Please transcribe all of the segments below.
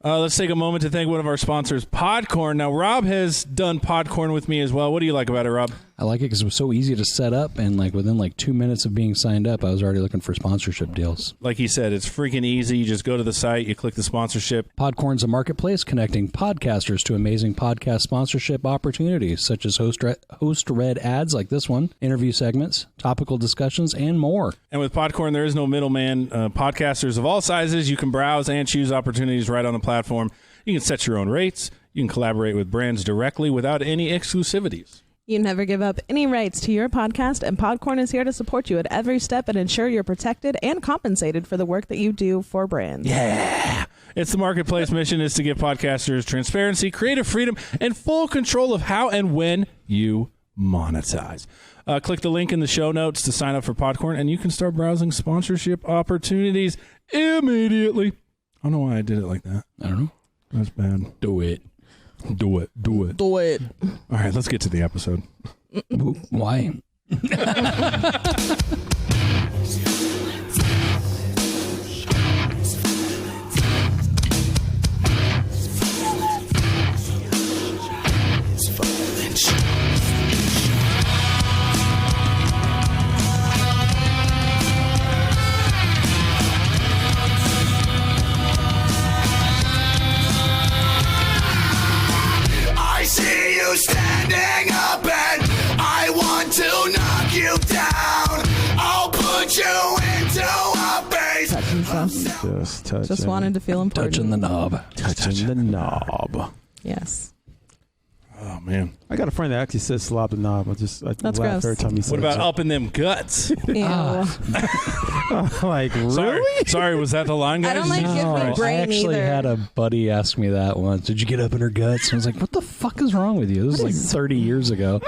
Let's take a moment to thank one of our sponsors, Podcorn. Now, Rob has done Podcorn with me as well. What do you like about it, Rob? I like it because it was so easy to set up, and like within like 2 minutes of being signed up, I was already looking for sponsorship deals. Like he said, it's freaking easy. You just go to the site, you click the sponsorship. Podcorn's a marketplace connecting podcasters to amazing podcast sponsorship opportunities, such as host-read ads like this one, interview segments, topical discussions, and more. And with Podcorn, there is no middleman. Podcasters of all sizes, you can browse and choose opportunities right on the platform. You can set your own rates. You can collaborate with brands directly without any exclusivities. You never give up any rights to your podcast, and Podcorn is here to support you at every step and ensure you're protected and compensated for the work that you do for brands. Yeah. It's the marketplace mission is to give podcasters transparency, creative freedom, and full control of how and when you monetize. Click the link in the show notes to sign up for Podcorn, and you can start browsing sponsorship opportunities immediately. I don't know why I did it like that. I don't know. That's bad. Do it. Do it. Do it. Do it. All right, let's get to the episode. Why? Standing up and I want to knock you down. I'll put you into a base. Just wanted to feel important. Touching the knob. Touching the knob. Yes. Oh, man. I got a friend that actually says slob the knob. I laugh gross. every time he says What about it. up in them guts? Ew. Like, really? Sorry, was that the line, guys? I don't like give me brain I actually either. had a buddy ask me that once. Did you get up in her guts? I was like, what the fuck is wrong with you? This is like 30 years ago.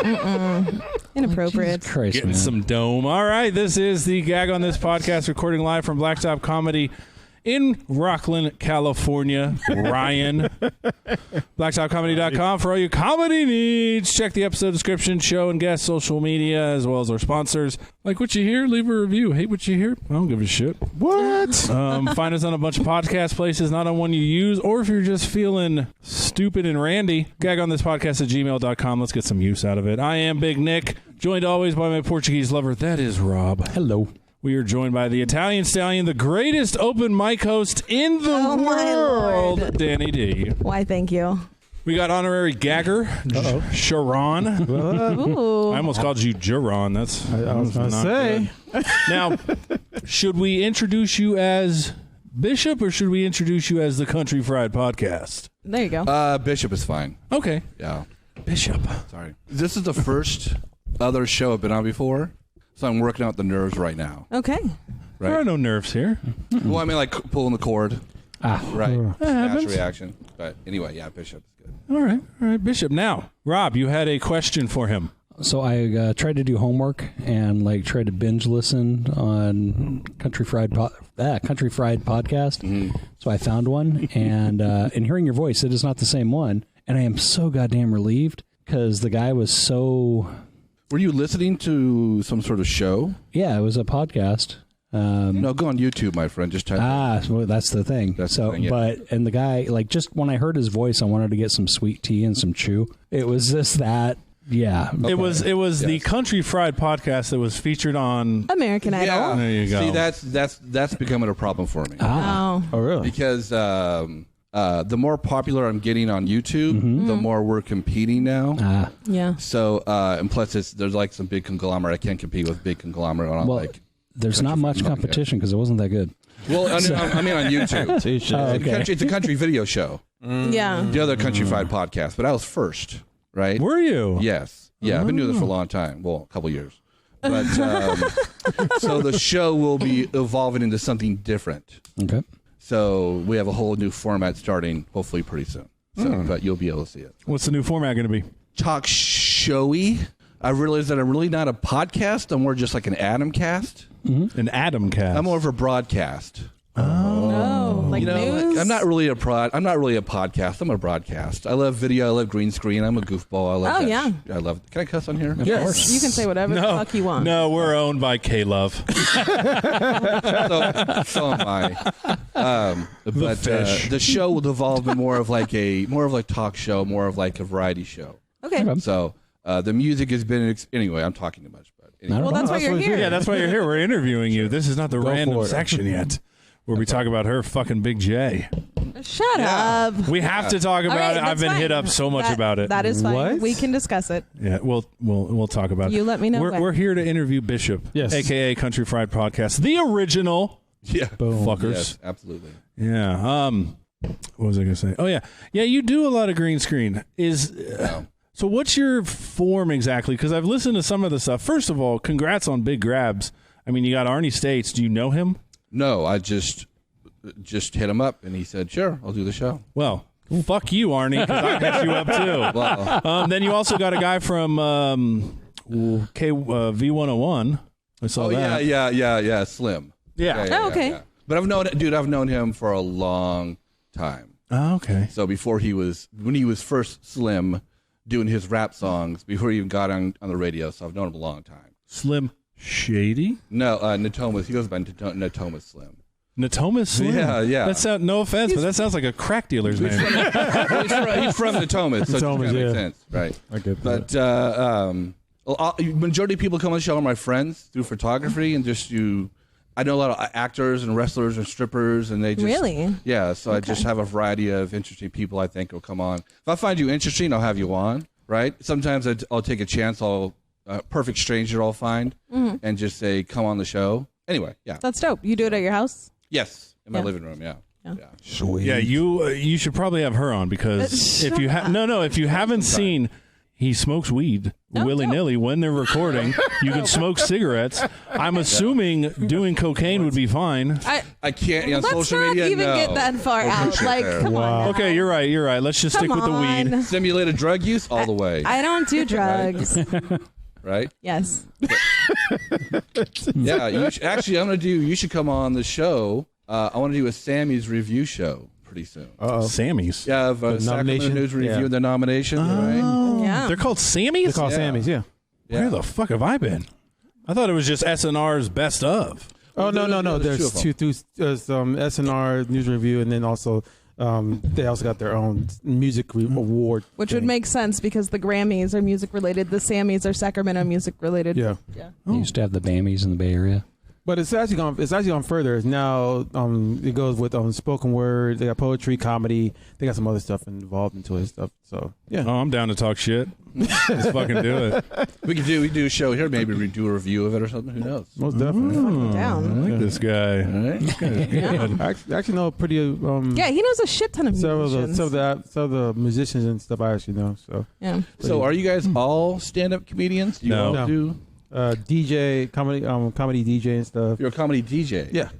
Inappropriate. Jesus Christ, Getting man. some dome. All right, this is the Gag on This podcast, recording live from Blacktop Comedy in Rockland, California. Ryan. BlacktopComedy.com for all your comedy needs. Check the episode description, show and guest, social media, as well as our sponsors. Like what you hear, leave a review. Hate what you hear? I don't give a shit. What? Find us on a bunch of podcast places, not on one you use, or if you're just feeling stupid and randy, gagonthispodcast@gmail.com. Let's get some use out of it. I am Big Nick, joined always by my Portuguese lover. That is Rob. Hello. We are joined by the Italian Stallion, the greatest open mic host in the world, Danny D. Why, thank you. We got honorary gagger, CharRon. Ooh. I almost called you CharRon. That's I was going to say. Now, should we introduce you as Bishop or should we introduce you as the Country Fried Podcast? There you go. Bishop is fine. Okay. Yeah. Bishop. Sorry. This is the first other show I've been on before, so I'm working out the nerves right now. Okay. There are no nerves here. Well, I mean, like pulling the cord. Right. Natural happens. reaction. But anyway, yeah, Bishop is good. All right, Bishop. Now, Rob, you had a question for him. So I tried to do homework and like tried to binge listen on Country Fried Podcast. Mm-hmm. So I found one, and in hearing your voice, it is not the same one, and I am so goddamn relieved because the guy was so. Were you listening to some sort of show? Yeah, it was a podcast. No, go on YouTube, my friend. Just type. Well, that's the thing. That's the thing, yeah. And the guy, like, just when I heard his voice, I wanted to get some sweet tea and some chew. It was just that. Yeah. Okay. It was the Country Fried Podcast that was featured on American Idol. Yeah. There you go. See, that's becoming a problem for me. Oh. Oh, really? Because the more popular I'm getting on YouTube, the more we're competing now. Yeah. So, and plus, there's like some big conglomerate. I can't compete with big conglomerate on like. There's not much competition because it wasn't that good. Well, I mean on YouTube. Okay. It's a country video show. Yeah. The other Country Fried Podcast, but I was first, right? Were you? Yes. Yeah, I've been doing this for a long time. Well, a couple years. But so the show will be evolving into something different. Okay. So we have a whole new format starting hopefully pretty soon. So, but you'll be able to see it. What's the new format going to be? Talk showy. I realized that I'm really not a podcast. I'm more just like an Adam cast. An Adam cast. I'm more of a broadcast. Oh, Like news? I'm not really a podcast. I'm a broadcast. I love video. I love green screen. I'm a goofball. I love. Oh, yeah. I love. Can I cuss on here? Yes. You can say whatever the fuck you want. No, we're owned by K-Love. So am I. But the show will evolve in more of like talk show, more of like a variety show. Okay. So the music has been anyway. I'm talking too much, but anyway. Well, that's why you're here. Yeah, that's why you're here. We're interviewing you. This is not the random for it. section yet, where we talk about her fucking Big J. Shut up. We have to talk about All right, it. I've that's been fine. hit up so much about it. That is fine. What? We can discuss it. Yeah, we'll talk about it. You let me know when. We're here to interview Bishop, Yes. aka Country Fried Podcast, the original. Yeah. Fuckers. Yes, absolutely. Yeah. What was I gonna say? Oh yeah. You do a lot of green screen. So what's your form exactly? Because I've listened to some of the stuff. First of all, congrats on Big Grabs. I mean, you got Arnie States. Do you know him? No, I just hit him up, and he said, "Sure, I'll do the show." Well, fuck you, Arnie, because I hit you up too. Well, Then you also got a guy from V101. I saw that. yeah, Slim. Yeah. Oh, okay. Yeah. But I've known him for a long time. Oh, okay. So when he was first Slim, doing his rap songs before he even got on the radio. So I've known him a long time. Slim Shady? No, Natomas. He goes by Natomas Slim. Natomas Slim? Yeah. That sound, no offense, but that sounds like a crack dealer's name. He's from Natomas, so it Natomas, makes yeah. sense, right? I get But majority of people come on the show are my friends through photography and I know a lot of actors and wrestlers and strippers, and they just Really? Yeah. So I just have a variety of interesting people I think will come on. If I find you interesting, I'll have you on. Right? Sometimes I'll take a chance. Perfect stranger I'll find and just say come on the show. Anyway, yeah. That's dope. You do it at your house? Yes, in my Yeah. living room. Yeah. Sweet. Yeah, you should probably have her on because if you if you haven't seen, he smokes weed willy-nilly when they're recording. You can smoke cigarettes. I'm assuming doing cocaine would be fine. I can't on Let's social not media. even no. get that far No out. bullshit Like, there. come on. Now. Okay, you're right. Let's just stick Come with the weed. on. Simulated drug use all the way. I don't do drugs. Right? Yes. Yeah. Actually, you should come on the show. I want to do a Sammy's review show pretty soon. Sammy's. Yeah, of Sacramento nomination? News Review, Yeah. the nomination, right? Yeah. They're called Sammy's? They call Sammy's, yeah. Where the fuck have I been? I thought it was just SNR's best of. Oh, no. There's There's two SNR News Review, and then also they also got their own music award. Which would thing. make sense because the Grammys are music related. The Sammys are Sacramento music related. Yeah. They used to have the Bammies in the Bay Area. But it's actually gone further. It's now it goes with spoken word. They got poetry, comedy. They got some other stuff involved into it stuff. So yeah. Oh, I'm down to talk shit. Let's fucking do it. We could do a show here. Maybe we do a review of it or something. Who knows? Most definitely. Down. I like this guy. All right. This guy's good. I actually know pretty. Yeah, he knows a shit ton of Several musicians. of the musicians and stuff I actually know. So Yeah. So, are you guys all stand-up comedians? Do you No. all No. do? DJ comedy DJ and stuff. You're a comedy DJ. Yeah,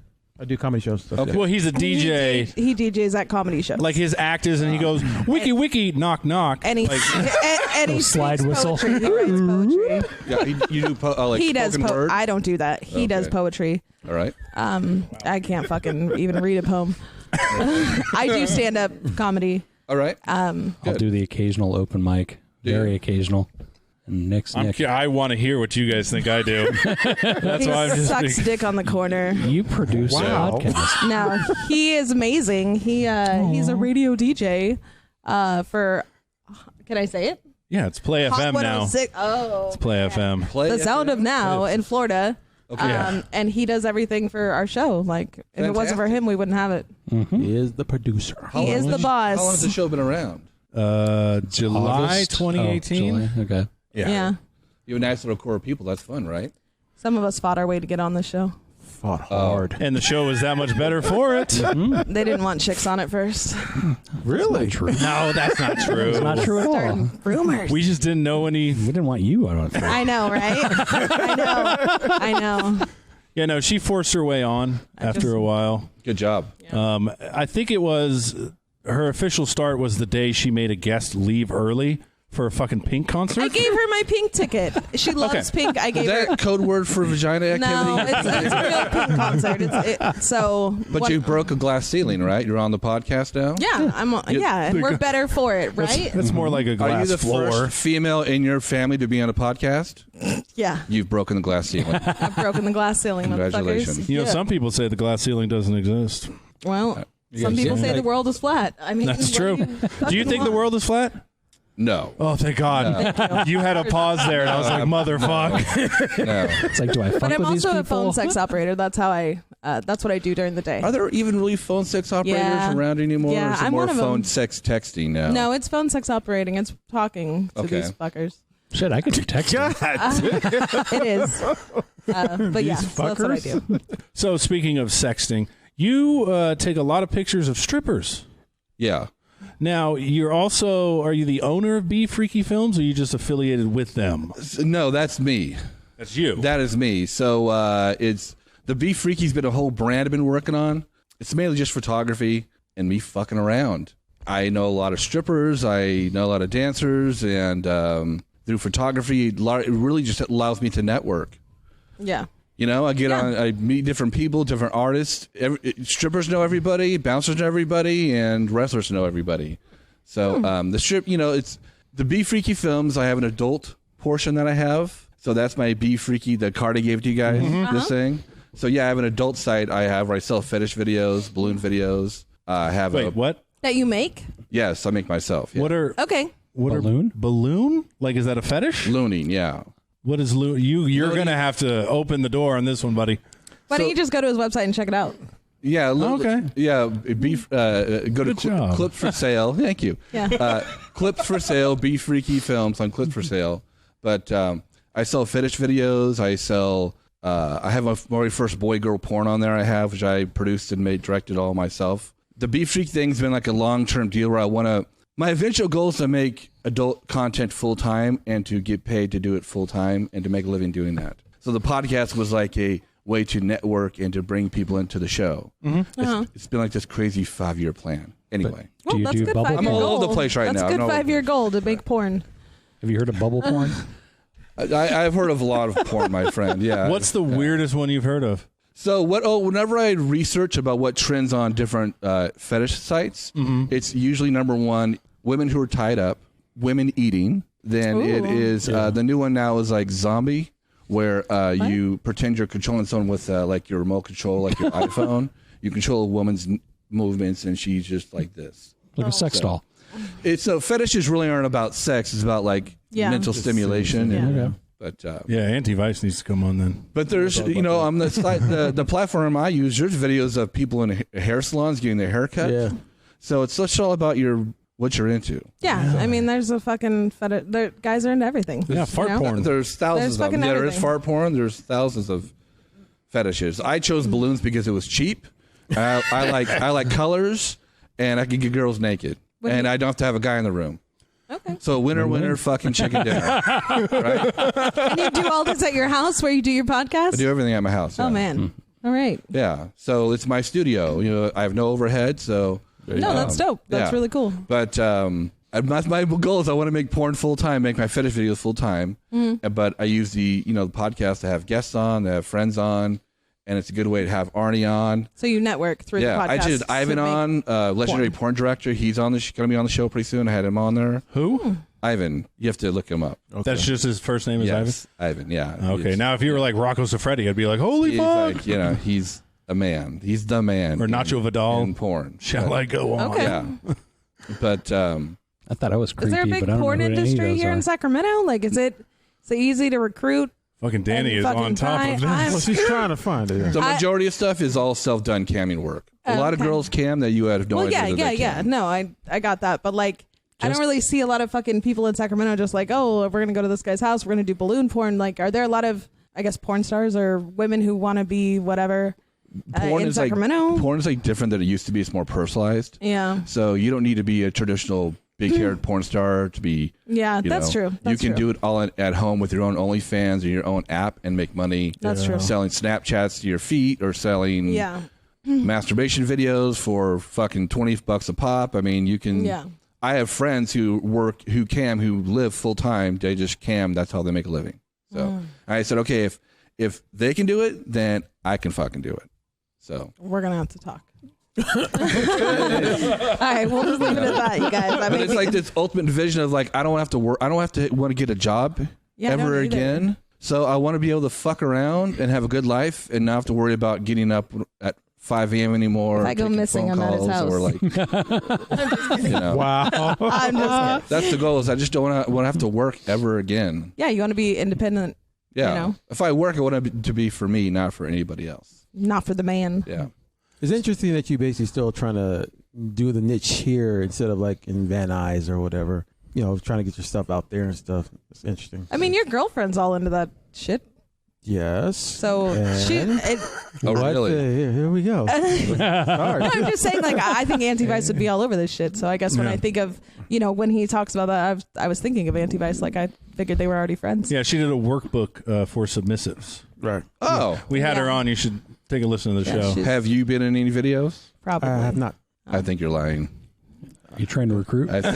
I do comedy shows stuff. Okay. Yeah. Well, he's a DJ. He DJs at comedy shows. Like his act is, and he goes, wiki, wiki, knock, knock. and he and he slide speaks whistle. poetry. He writes poetry. Yeah, you do like He does. spoken word. I don't do that. He does Okay. poetry. All right. I can't fucking even read a poem. I do stand up comedy. All right. I'll do the occasional open mic, very occasional. And Nick. I want to hear what you guys think I do. That's He why I'm just sucks dick on the corner. You produce a podcast. No, he is amazing. He's a radio DJ for. Can I say it? Yeah, it's Play Hot FM now. 106. Oh, It's Play FM. Play the sound of now in Florida. Okay. And he does everything for our show. Like, if it wasn't for him, we wouldn't have it. He is the producer. He is the boss. How long has the show been around? July August? 2018. Oh, July. Okay. Yeah. You have a nice little core of people. That's fun, right? Some of us fought our way to get on the show. Fought hard. And the show was that much better for it. They didn't want chicks on it first. Really? True. No, that's not true. It's not true at all. Rumors. We just didn't know any. We didn't want you on it. I know, right? I know. Yeah, no, she forced her way on after a while. Good job. I think it was her official start was the day she made a guest leave early for a fucking Pink concert? I gave her my Pink ticket. She loves Pink. I Is gave her. that code word for vagina activity? No, it's a real Pink concert. But you broke a glass ceiling, right? You're on the podcast now? Yeah, and we're better for it, right? That's more like a Are you glass the floor. first female in your family to be on a podcast? Yeah. You've broken the glass ceiling. I've broken the glass ceiling, Congratulations. motherfuckers. You know, Yeah. some people say the glass ceiling doesn't exist. Well, You some guys people see say it? the world is flat. I mean, That's what true. Do you think the world is flat? No. Oh, thank God. You had a pause there, and I was like, motherfuck. No. It's like, do I fuck But I'm with these also people? a phone sex operator. That's how that's what I do during the day. Are there even really phone sex operators Yeah. around anymore? Yeah, or is it I'm more one of phone them. sex texting now? No, it's phone sex operating. It's talking to Okay. these fuckers. Shit, I could do texting. It is. But yeah, so that's what I do. So, speaking of sexting, you take a lot of pictures of strippers. Yeah. Now, are you the owner of Be Freaky Films, or are you just affiliated with them? No, that's me. That's you. That is me. So it's the Be Freaky's been a whole brand I've been working on. It's mainly just photography and me fucking around. I know a lot of strippers. I know a lot of dancers, and through photography, it really just allows me to network. Yeah. You know, I meet different people, different artists. Strippers know everybody, bouncers know everybody, and wrestlers know everybody. So the strip, it's the Be Freaky Films. I have an adult portion that I have. So that's my Be Freaky, the card I gave to you guys, this thing. So yeah, I have an adult site where I sell fetish videos, balloon videos. I have what? That you make? Yes, I make myself. Yeah. What are Okay. Balloon? Balloon? Like, is that a fetish? Looning, yeah. What is loon? You're going to have to open the door on this one, buddy. Why don't you just go to his website and check it out? Yeah. Okay. Yeah. Go to Good job. Clips for Sale. Thank you. Yeah. Clips for Sale. Be Freaky Films on Clips for Sale. But I sell fetish videos. I sell. I have my very first boy girl porn on there. Which I produced and directed all myself. The Be Freak thing's been like a long-term deal where I want to. My eventual goal is to make adult content full-time and to get paid to do it full-time and to make a living doing that. So the podcast was like a way to network and to bring people into the show. It's been like this crazy 5-year plan. Anyway. Do you that's do good bubble 5-year I'm all goal. over the place right that's now. That's I'm good all 5-year over goal to make porn. Have you heard of bubble porn? I've heard of a lot of porn, my friend. Yeah. What's the weirdest one you've heard of? So whenever I research about what trends on different fetish sites, it's usually number one, women who are tied up, women eating. Then it is the new one now is like zombie, where you pretend you're controlling someone with like your remote control, like your iPhone. You control a woman's movements, and she's just like this. Like a sex doll. Fetishes really aren't about sex. It's about like mental stimulation. And, but Auntie Vice needs to come on then. But there's, on the site, the platform I use, there's videos of people in hair salons getting their hair cut. Yeah. So it's just all about what you're into. Yeah. I mean, there's a fucking guys are into everything. Yeah, fart porn. There's thousands There's of them. fucking Yeah, there is everything. fart porn. There's thousands of fetishes. I chose balloons because it was cheap. I like colors, and I can get girls naked, and I don't have to have a guy in the room. Okay. So winner, fucking chicken dinner. Right? And you do all this at your house where you do your podcast? I do everything at my house. Oh, yeah. man. All right. Yeah. So it's my studio. I have no overhead, so. No, that's dope. That's really cool. But my goal is I want to make porn full time, make my fetish videos full time. But I use the podcast to have guests on, to have friends on, and it's a good way to have Arnie on. So you network through the podcast. I did Ivan on, legendary porn director. He's on going to be on the show pretty soon. I had him on there. Who? Ivan. You have to look him up. Okay. That's just his first name is Yes, Ivan. Yeah. Okay. Now, if you were like Rocco Siffredi, I'd be like, holy He's fuck. like, he's a man. He's the man. Or Nacho Vidal. In porn. Shall I go on? Okay. Yeah. But I thought I was creepy, Is there a big but I don't porn know who any of industry those here in are. Sacramento? Like, is it easy to recruit? Fucking Danny And is fucking on top of I'm- this. She's trying to find it. the majority of stuff is all self-done camming work. A lot of Okay. girls cam that you have no Well, idea that they yeah. cam. No, I got that. But, like, I don't really see a lot of fucking people in Sacramento just like, oh, we're going to go to this guy's house. We're going to do balloon porn. Like, are there a lot of, I guess, porn stars or women who want to be whatever in Sacramento? Porn is like different than it used to be. It's more personalized. Yeah. So you don't need to be a traditional big-haired porn star to be. Yeah, that's true. That's you can true. do it all at home with your own OnlyFans or your own app and make money. That's true. Selling Snapchats to your feet or selling Yeah. masturbation videos for fucking $20 a pop. I mean, you can. Yeah. I have friends who live full time. They just cam. That's how they make a living. So I said, okay, if they can do it, then I can fucking do it. So we're gonna have to talk. All right, we'll just leave it at that, you guys. I mean, it's like this ultimate vision of like I don't have to work. I don't have to want to get a job ever again. So I want to be able to fuck around and have a good life and not have to worry about getting up at 5 a.m. anymore. If I go missing, I'm at his house. Or like, Wow. I'm just that's the goal. Is I just don't want to have to work ever again. Yeah, you want to be independent. Yeah. You know? If I work, I want it to be for me, not for anybody else. Not for the man. Yeah. It's interesting that you basically still trying to do the niche here instead of like in Van Nuys or whatever. You know, trying to get your stuff out there and stuff. It's interesting. I mean, your girlfriend's all into that shit. Yes. So Oh, really? Here we go. No, I'm just saying, like, I think Auntie Vice would be all over this shit. So I guess when I think of, when he talks about that, I was thinking of Auntie Vice. Like, I figured they were already friends. Yeah, she did a workbook for submissives. Right. Oh. We had her on. You should take a listen to the show. Have you been in any videos? Probably. I have not. I think you're lying. You trying to recruit? I think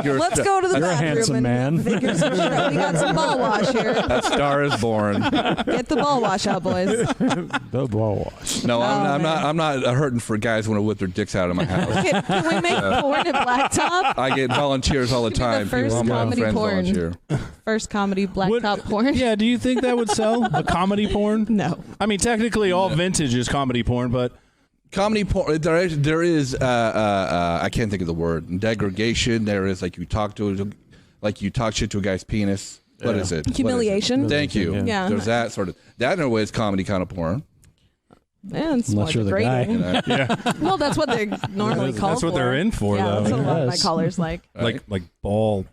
you're. Let's go to the You're a bathroom handsome and man. figure some shit out. We got some ball wash here. That star is born. Get the ball wash out, boys. The ball wash. No, I'm not hurting for guys who want to whip their dicks out of my house. Can we make porn at Blacktop? I get volunteers all the time. First People, my comedy friends porn. volunteer. First comedy Blacktop porn? Yeah, do you think that would sell? A comedy porn? No. I mean, technically, all vintage is comedy porn, but Comedy porn. There is. I can't think of the word. Degradation. There is like you talk shit to a guy's penis. What is it? Humiliation. Thank you. Yeah. There's that sort of. That in a way is comedy kind of porn. Yeah, it's Unless more you're the guy. degrading. yeah, Well, that's what they're normally called that's what for. they're in for, yeah, though. That's what a lot of my Yes. callers like. Right. like ball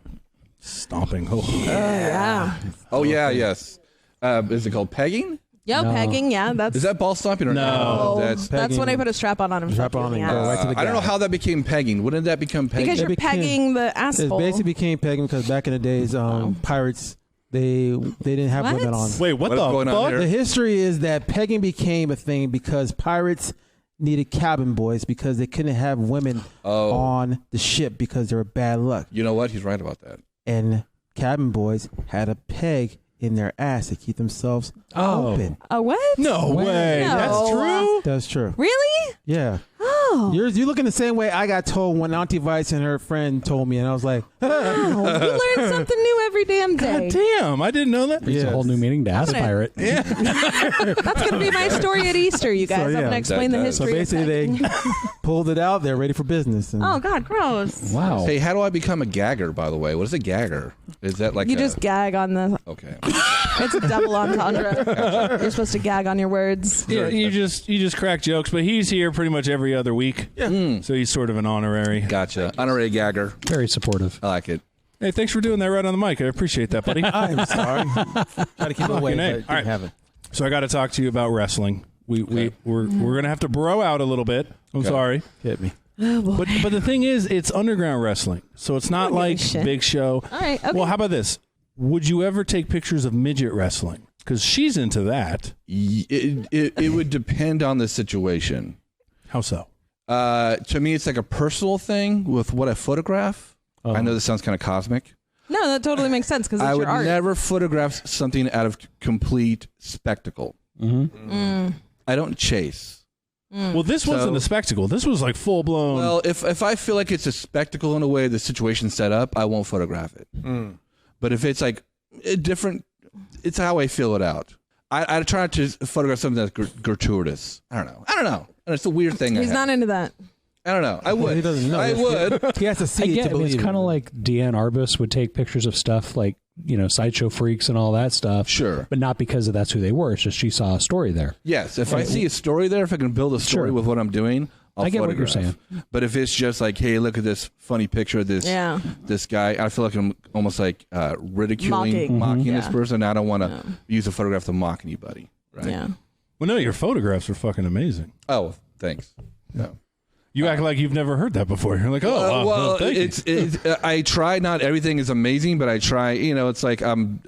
stomping. Oh. Yeah. Oh yeah. Yes. Is it called pegging? Yeah, No. pegging. Yeah, that's Is that ball stomping or No. That's. that's when I put a strap on him. Strap on and yeah. go right to the I don't know guy. how that became pegging. When did that become pegging? Because you're It became- pegging the It asshole. basically became pegging because back in the days, pirates they didn't have What? women on. Wait, what What's the going on fuck? here? The history is that pegging became a thing because pirates needed cabin boys because they couldn't have women on the ship because they were bad luck. You know what? He's right about that. And cabin boys had a peg in their ass to keep themselves open. What? No way. No. That's true? That's true. Really? Yeah. Oh. You're looking the same way I got told when Auntie Vice and her friend told me, and I was like, Wow. You learn something new every damn day. God damn, I didn't know that. It's Yes. a whole new meaning to ass gonna- pirate. That's going to be my story at Easter, you guys. So, I'm yeah. going to explain the That- so history. basically of they pegging. pulled it out. They're ready for business. And Oh, God, gross. Wow. Hey, how do I become a gagger? By the way, what is a gagger? Is that like You just gag on the. okay? It's a double entendre. You're supposed to gag on your words. Yeah, you just crack jokes, but he's here pretty much every other week. Yeah. So he's sort of an honorary. Gotcha. Honorary gagger. Very supportive. I like it. Hey, thanks for doing that right on the mic. I appreciate that, buddy. I'm sorry. Try to keep it away, Fucking A. but All right. didn't have it. So I got to talk to you about wrestling. We're gonna have to bro out a little bit. I'm Okay. sorry, Hit me. but the thing is, it's underground wrestling, so it's not don't give a like shit. big show. All right. Okay. Well, how about this? Would you ever take pictures of midget wrestling? Because she's into that. It would depend on the situation. How so? To me, it's like a personal thing with what I photograph. I know this sounds kind of cosmic. No, that totally makes sense because it's I your would art. never photograph something out of complete spectacle. I don't chase. Well, this wasn't a spectacle. This was like full blown. Well, if I feel like it's a spectacle in a way the situation's set up, I won't photograph it. But if it's like a different, it's how I feel it out. I try not to photograph something that's gratuitous. I don't know. And it's a weird thing. He's not into that. I don't know. I would. He doesn't know. I would. He has to see I it get to it. believe It's kind of it. like Deanne Arbus would take pictures of stuff like, Sideshow Freaks and all that stuff. Sure. But not because that's who they were. It's just she saw a story there. Yes. If I see a story there, if I can build a story Sure. with what I'm doing, I'll I get what you're photograph. saying. But if it's just like, hey, look at this funny picture of this Yeah. this guy, I feel like I'm almost like ridiculing, Mocking. mocking this Yeah. person. I don't want to use a photograph to mock anybody. Right? Yeah. well, no, your photographs are fucking amazing. Oh, thanks. No. You act like you've never heard that before. You're like, oh, well, thank you. it's I try. Not everything is amazing, but I try. It's like I'm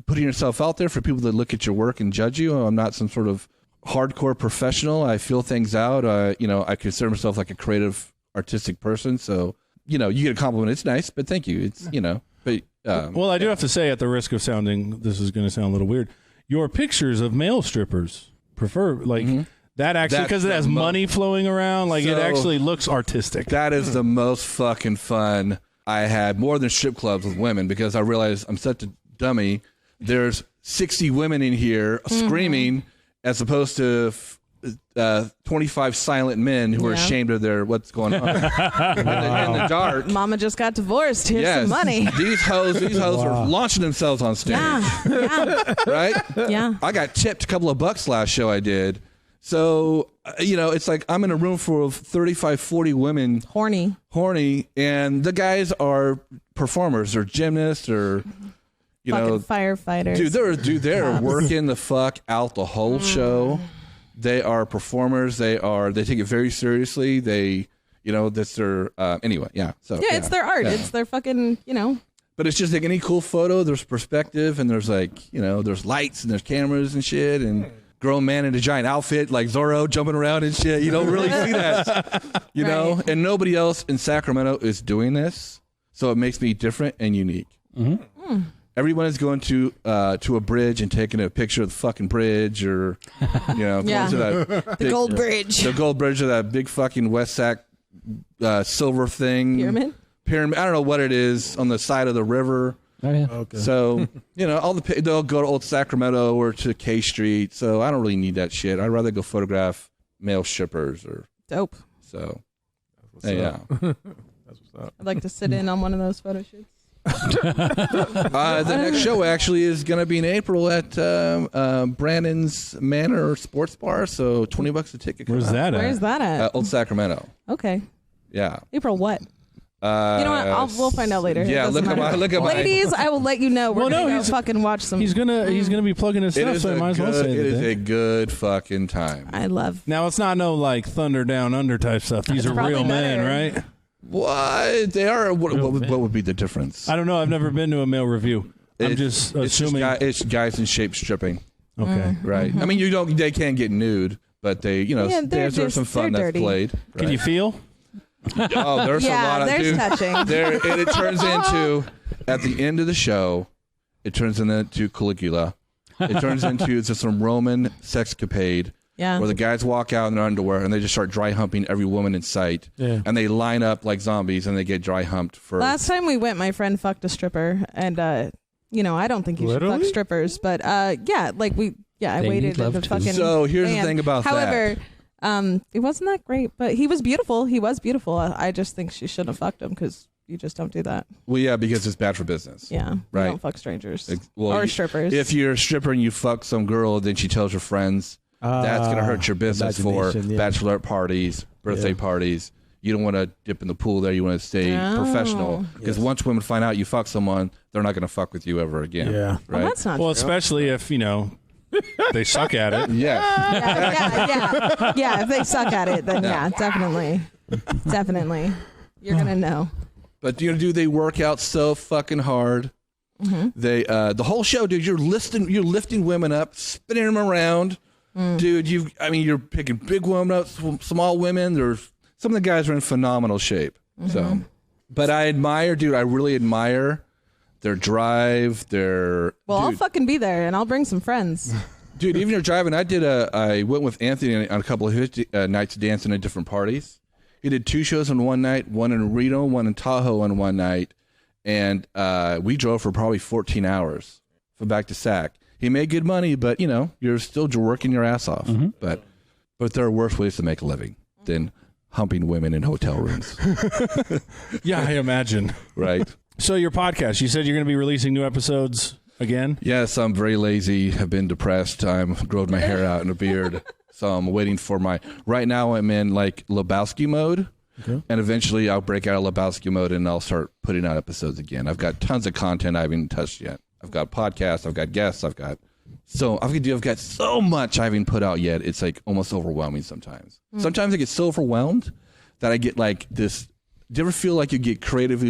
putting yourself out there for people to look at your work and judge you. I'm not some sort of hardcore professional. I feel things out. I consider myself like a creative artistic person. So, you get a compliment. It's nice, but thank you. It's, but. Well, I do have to say, at the risk of sounding, this is going to sound a little weird, your pictures of male strippers that actually, because it has money flowing around, it actually looks artistic. That is the most fucking fun I had, more than strip clubs with women, because I realized I'm such a dummy. There's 60 women in here screaming, as opposed to 25 silent men who are ashamed of what's going on in the dark. Mama just got divorced. Here's some money. These hoes are launching themselves on stage. Yeah. Right? Yeah. I got tipped a couple of bucks last show I did. So, it's like I'm in a room full of 35, 40 women. Horny. And the guys are performers or gymnasts or, fucking firefighters. They're working the fuck out the whole show. They are performers. They take it very seriously. That's their, anyway, yeah. So yeah, it's their art. Yeah. It's their fucking, But it's just like any cool photo, there's perspective and there's there's lights and there's cameras and shit and grown man in a giant outfit like Zorro jumping around and shit. You don't really see that, know? And nobody else in Sacramento is doing this. So it makes me different and unique. Mm-hmm. Everyone is going to a bridge and taking a picture of the fucking bridge, or going to that the gold bridge, or that big fucking West Sac silver thing, pyramid. I don't know what it is on the side of the river. Oh yeah. Okay. So they'll go to Old Sacramento or to K Street. So I don't really need that shit. I'd rather go photograph male strippers or dope. So That's what's up. I'd like to sit in on one of those photo shoots. The next show actually is going to be in April at Brandon's Manor Sports Bar. So $20 a ticket. Where's that at? Old Sacramento. Okay. Yeah. April what? You know what? We'll find out later. Yeah, look at my. Ladies, I will let you know. We're gonna fucking watch some. He's gonna be plugging his stuff, so I might as well say it is a good fucking time. I love. Now it's not no Thunder Down Under type stuff. These are real men, right? What they are? What would be the difference? I don't know. I've never been to a male review. I'm just assuming it's guys in shape stripping. Okay, right. Mm-hmm. I mean, they can't get nude, but there's some fun that's played. Right? Can you feel? Oh, there's a lot of there's touching. And it turns into, at the end of the show, it turns into Caligula. It turns into some Roman sexcapade. Yeah. Where the guys walk out in their underwear and they just start dry humping every woman in sight. Yeah. And they line up like zombies and they get dry humped for. Last time we went, my friend fucked a stripper, and I don't think you should fuck strippers, but I waited at the fucking. So here's the thing about that. However, it wasn't that great, but he was beautiful. I just think she shouldn't have fucked him because you just don't do that. Well, yeah, because it's bad for business. Yeah, right. You don't fuck strangers or strippers. If you're a stripper and you fuck some girl, then she tells her friends. That's going to hurt your business for bachelorette parties, birthday parties. You don't want to dip in the pool there. You want to stay professional. Because once women find out you fuck someone, they're not going to fuck with you ever again. Yeah. Right? Well, that's not true. Especially if, they suck at it. Yeah. Yeah, if they suck at it, then definitely. Definitely. You're going to know. But they work out so fucking hard. Mm-hmm. They the whole show, dude, you're lifting women up, spinning them around. Dude, you're picking big women up, small women. There's some of the guys are in phenomenal shape. Mm-hmm. So, but I really admire their drive. I'll fucking be there and I'll bring some friends. Dude, even you're driving. I went with Anthony on a couple of his nights dancing at different parties. He did 2 shows on one night, one in Reno, one in Tahoe on one night, and we drove for probably 14 hours from back to Sac. He made good money, but you're still working your ass off. Mm-hmm. But there are worse ways to make a living than humping women in hotel rooms. Yeah, I imagine. Right. So your podcast, you said you're going to be releasing new episodes again? Yes, I'm very lazy. Have been depressed. I'm growing my hair out and a beard. So I'm waiting for right now I'm in Lebowski mode. Okay. And eventually I'll break out of Lebowski mode and I'll start putting out episodes again. I've got tons of content I haven't touched yet. I've got podcasts, I've got guests, I've got so much I haven't put out yet. It's almost overwhelming sometimes. Sometimes I get so overwhelmed that I get this. Do you ever feel like you get creatively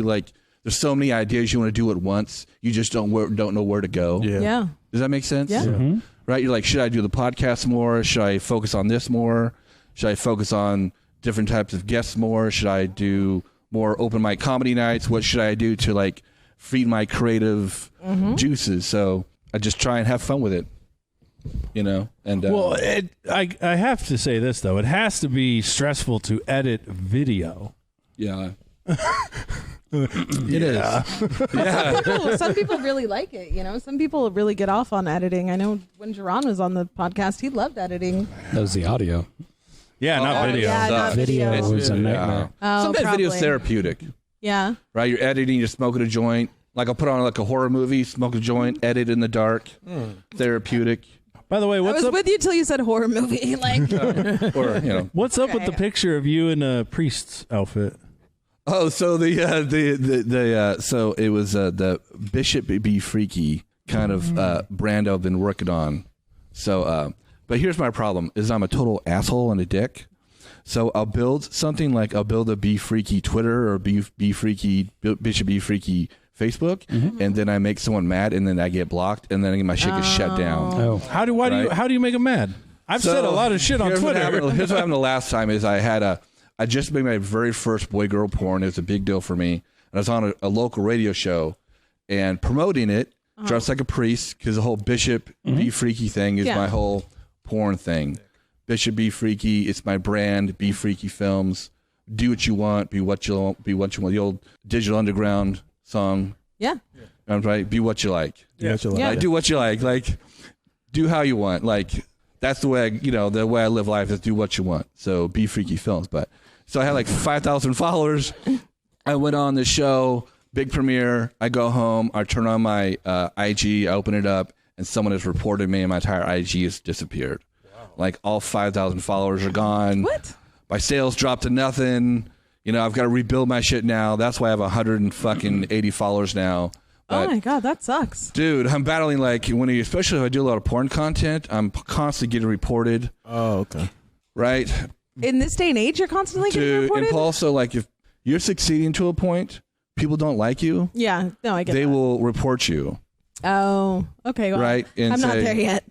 there's so many ideas you want to do at once, you just don't know where to go? Yeah. Does that make sense? Yeah. Mm-hmm. Right? You're should I do the podcast more? Should I focus on this more? Should I focus on different types of guests more? Should I do more open mic comedy nights? What should I do to like feed my creative juices? So I just try and have fun with it, you know. And Well, I have to say this though. It has to be stressful to edit video. yeah, it is. Yeah, Some people really like it, you know. Some people really get off on editing. I know when CharRon was on the podcast, he loved editing. That was the audio. Yeah, not video. Yeah, not video. Video was a nightmare. Oh, sometimes probably. video's therapeutic, Yeah. right? You're editing, you're smoking a joint. Like I'll put on like a horror movie, smoke a joint, edit in the dark, therapeutic. By the way, I what's was up? with you till you said horror movie. Like, Or you know, What's up with the Okay. picture of you in a priest's outfit? oh, so so it was the Bishop Be Freaky kind of brand I've been working on. So, but here's my problem: is I'm a total asshole and a dick. So I'll build something like I'll build a Be Freaky Twitter or Be Freaky Bishop Be Freaky Facebook, and then I make someone mad, and then I get blocked, and then my shit gets shut down. Oh, How do you make them mad? I've So, said a lot of shit on here's what Twitter. Here's what happened the last time is I just made my very first boy-girl porn. It was a big deal for me. And I was on a local radio show and promoting it, dressed like a priest, because the whole Bishop Be Freaky thing is Yeah. my whole porn thing. Bishop Be Freaky, it's my brand, Be Freaky Films. Do what you want, be what you want. The old Digital Underground song. yeah. I'm right. Be what you like. Yeah. Yeah. Like, do what you like. Like, do how you want. Like, that's the way the way I live life is do what you want. So Be Freaky Films. But so I had like 5,000 followers. I went on the show, big premiere. I go home. I turn on my IG. I open it up, and someone has reported me, and my entire IG has disappeared. Wow. Like all 5,000 followers are gone. What? My sales dropped to nothing. You know, I've got to rebuild my shit now. That's why I have 180 followers now. Oh But, my God, that sucks. dude, I'm battling like especially if I do a lot of porn content, I'm constantly getting reported, Oh, okay. right? In this day and age, you're constantly getting Dude, reported? and also like if you're succeeding to a point, people don't like you, Yeah, no, I get they that. will report you, Oh, okay. Well, right? And I'm not say- there yet.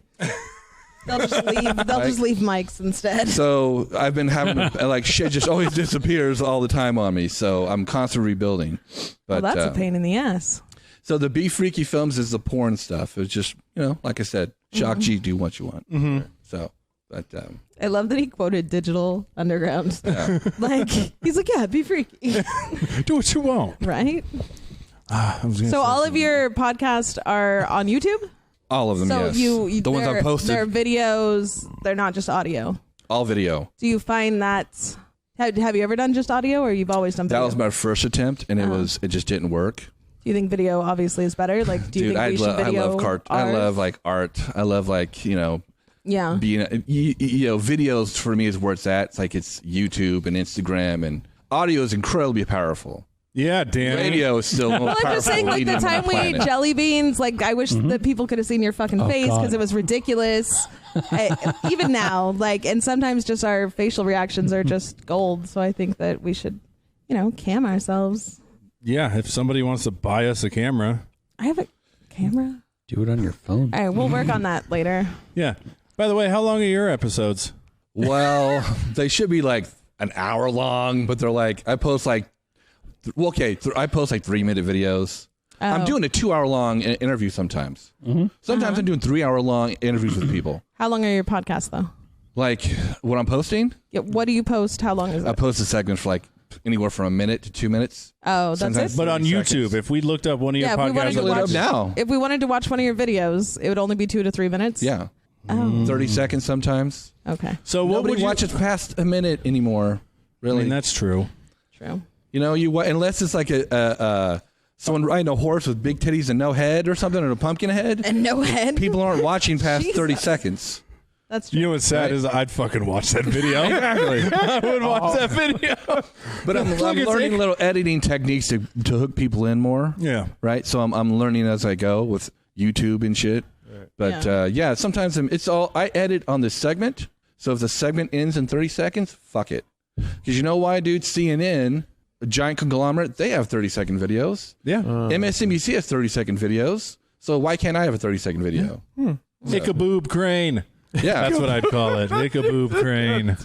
They'll just leave. They'll just leave mics instead. So I've been having like shit just always disappears all the time on me. So I'm constantly rebuilding. But Well, that's a pain in the ass. So the Be Freaky Films is the porn stuff. It's just like I said, Shock G, do what you want. Mm-hmm. So, but I love that he quoted Digital Underground. yeah. Like he's like, yeah, be freaky, Do what you want. right? So all of your podcasts are on YouTube. All of them. So yes. you the ones they're- I've posted, they're videos. They're not just audio. all video. Do you find that? Have you ever done just audio, or you've always done video? That was my first attempt, and it just didn't work. Do you think video obviously is better? Like, do you Dude, think we should I video love ours? I love like art. I love like Yeah. being videos for me is where it's at. It's like it's YouTube and Instagram, and audio is incredibly powerful. Yeah, Danny. Radio is still the most Well, I'm powerful just saying, like the medium on time we ate planet. jelly beans, like I wish that people could have seen your fucking face God. because it was ridiculous. Even now, like, and sometimes just our facial reactions are just gold. So I think that we should, cam ourselves. Yeah, if somebody wants to buy us a camera. I have a camera. do it on your phone. All right, we'll work on that later. Yeah. By the way, how long are your episodes? Well, they should be like an hour long, but they're like I post like I post like 3-minute videos. I'm Oh. doing a 2-hour long interview sometimes. Sometimes I'm doing 3-hour long interviews with people. How long are your podcasts though? Like what I'm posting, Yeah, what do you post? How long is I it? post a segment for like anywhere from a minute to 2 minutes. Oh, that's sometimes- it. But on 30 YouTube, seconds. if we looked up one of your Yeah, if we wanted podcasts, to Look it up watch- now. If we wanted to watch one of your videos, it would only be 2 to 3 minutes. Yeah, Oh. 30 seconds sometimes. Okay. so what Nobody would you watches past a minute anymore. I Really, mean, that's true. True. unless it's like a someone riding a horse with big titties and no head or something, or a pumpkin head. And no head. People aren't watching past 30 Jesus. seconds. That's true. You know what's sad Right. is I'd fucking watch that video. Exactly. I would watch that video. But I'm Look, it's learning like- little editing techniques to hook people in more. Yeah. Right. So I'm learning as I go with YouTube and shit. But sometimes I edit on this segment. So if the segment ends in 30 seconds, fuck it. Because you know why, dude? CNN, a giant conglomerate, they have 30-second videos. Yeah. MSNBC has 30-second videos. So why can't I have a 30-second video? Ickaboob crane. Yeah. That's what I'd call it. Ickaboob crane.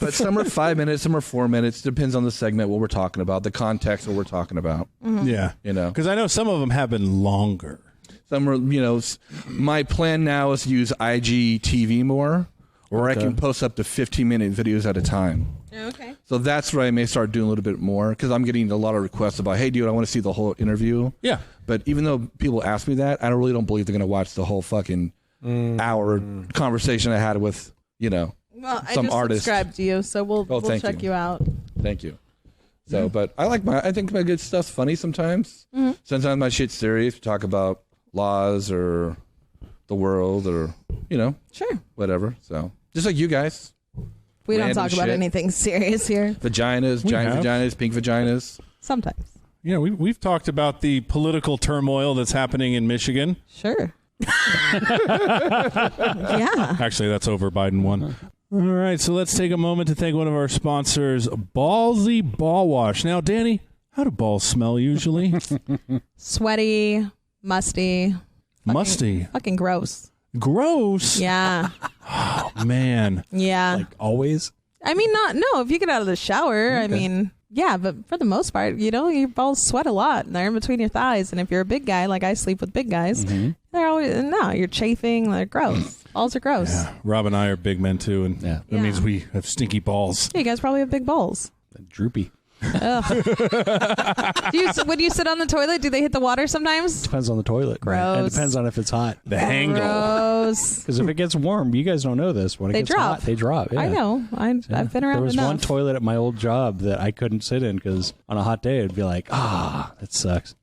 But some are 5 minutes, some are 4 minutes. Depends on the segment, what we're talking about, the context of what we're talking about. Yeah. You know, Because I know some of them have been longer. some are, my plan now is to use IGTV more, or I can post up to 15-minute videos at a time. Okay. So that's where I may start doing a little bit more, because I'm getting a lot of requests about, hey, dude, I want to see the whole interview. Yeah. But even though people ask me that, I really don't believe they're going to watch the whole fucking hour conversation I had with, Well, I some just artist. subscribed to you, so we'll thank check you. you out. Thank you. So, but I think my good stuff's funny sometimes. Sometimes my shit's serious. We talk about laws or the world or, Sure. whatever. So, just like you guys. We don't Random talk about shit. anything serious here. Vaginas, giant have. vaginas, pink vaginas. Sometimes. Yeah, we've talked about the political turmoil that's happening in Michigan. Sure. Yeah. Actually, that's over. Biden won. All right, so let's take a moment to thank one of our sponsors, Ballsy Ball Wash. Now, Danny, how do balls smell usually? Sweaty, musty, Musty. fucking gross. Gross. Yeah. Oh, man. Yeah. Like always. I mean, if you get out of the shower, I mean, yeah, but for the most part, your balls sweat a lot and they're in between your thighs. And if you're a big guy, like I sleep with big guys, they're always, you're chafing, they're gross. Balls are gross. Yeah, Rob and I are big men, too, and that means we have stinky balls. Yeah, you guys probably have big balls. Droopy. When you sit on the toilet, do they hit the water sometimes? Depends on the toilet. Gross. And it depends on if it's hot. The hangle. Gross. Because if it gets warm, you guys don't know this. When it They gets drop. hot, they drop. Yeah. I know. I've been around There was enough. one toilet at my old job that I couldn't sit in because on a hot day it'd be like, that sucks.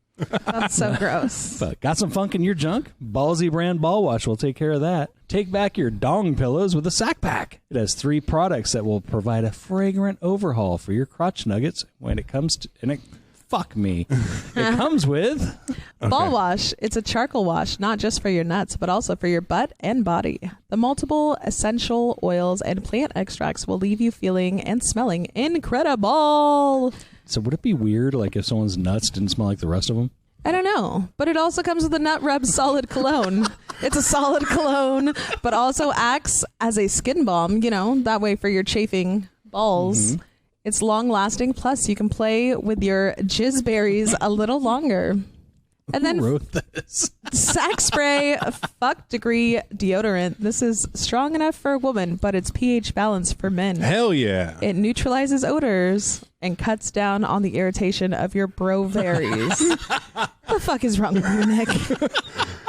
That's so gross. But got some funk in your junk? Ballsy brand ball wash will take care of that. Take back your dong pillows with a sack pack. It has 3 products that will provide a fragrant overhaul for your crotch nuggets when it comes to... Fuck me. It comes with... Ball wash. It's a charcoal wash, not just for your nuts, but also for your butt and body. The multiple essential oils and plant extracts will leave you feeling and smelling incredible. So would it be weird like if someone's nuts didn't smell like the rest of them? I don't know, but it also comes with a Nut Rub solid cologne. It's a solid cologne, but also acts as a skin balm, that way for your chafing balls. It's long lasting, plus you can play with your jizzberries a little longer. And then Who wrote this? Sack Spray Fuck Degree Deodorant. This is strong enough for a woman, but it's pH balanced for men. Hell yeah. It neutralizes odors and cuts down on the irritation of your brovaries. What the fuck is wrong with you, Nick?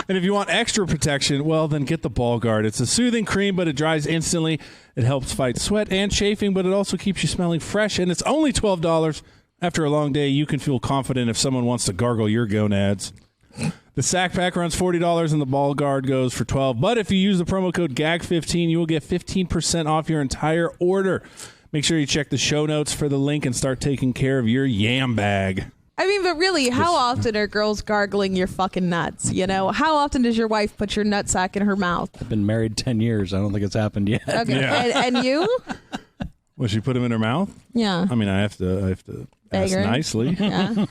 And if you want extra protection, well, then get the Ball Guard. It's a soothing cream, but it dries instantly. It helps fight sweat and chafing, but it also keeps you smelling fresh, and it's only $12. After a long day, you can feel confident if someone wants to gargle your gonads. The sack pack runs $40 and the Ball Guard goes for $12. But if you use the promo code GAG15, you will get 15% off your entire order. Make sure you check the show notes for the link and start taking care of your yam bag. I mean, but really, how often are girls gargling your fucking nuts? How often does your wife put your nutsack in her mouth? I've been married 10 years. I don't think it's happened yet. Okay, Yeah. and you? Will she put them in her mouth? Yeah. I mean, I have to ask Beggar. nicely. Yeah.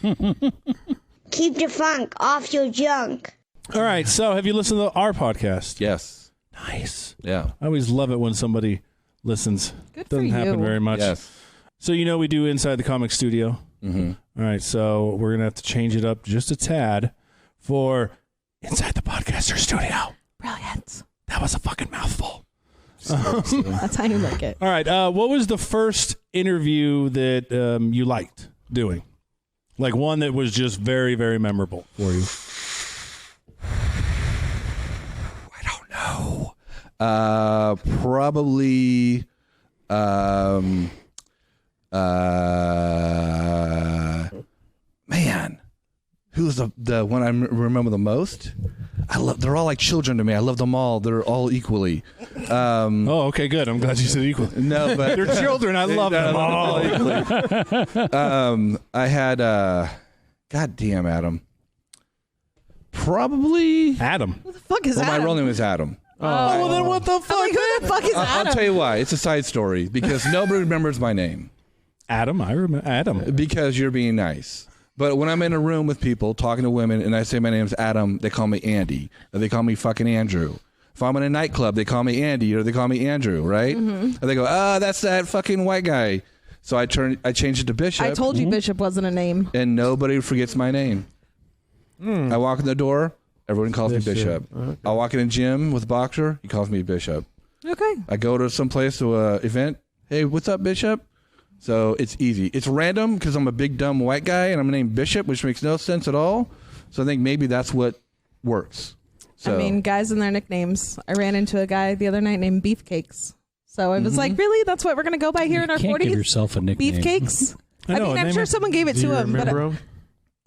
Keep the funk off your junk. All right. So, have you listened to our podcast? Yes. Nice. Yeah. I always love it when somebody listens. Good for Doesn't happen you. very much. Yes. So, we do Inside the Comic Studio. Mm-hmm. All right. So, we're going to have to change it up just a tad for Inside the Podcaster Studio. Brilliant. That was a fucking mouthful. That's how you like it. All right. What was the first interview that you liked doing? Like one that was just very, very memorable for you? I don't know. Probably. Man, who's the one I remember the most? They're all like children to me. I love them all. They're all equally. Oh, okay, good. I'm glad you said equal. No, but They're children. I love them all. I had goddamn Adam. Probably. Adam. Who the fuck is Well, Adam? my real name is Adam. Oh, well, then what the I'm fuck? like, who the fuck is I'll Adam? tell you why. It's a side story because nobody remembers my name Adam. I remember Adam. because you're being nice. But when I'm in a room with people talking to women and I say my name's Adam, they call me Andy. Or they call me fucking Andrew. If I'm in a nightclub, they call me Andy or they call me Andrew, right? And they go, that's that fucking white guy. So I changed it to Bishop. I told you Bishop wasn't a name. And nobody forgets my name. I walk in the door, everyone calls me Bishop. Okay. I walk in a gym with a boxer, he calls me Bishop. Okay. I go to some place to an event, hey, what's up, Bishop? So it's easy. It's random because I'm a big dumb white guy and I'm named Bishop, which makes no sense at all. So I think maybe that's what works. So, I mean, guys and their nicknames. I ran into a guy the other night named Beefcakes. So I was like, really? That's what we're going to go by here in our 40s? Can't give yourself a nickname. Beefcakes? I know, mean, I'm sure someone gave it Do to you him. But remember him?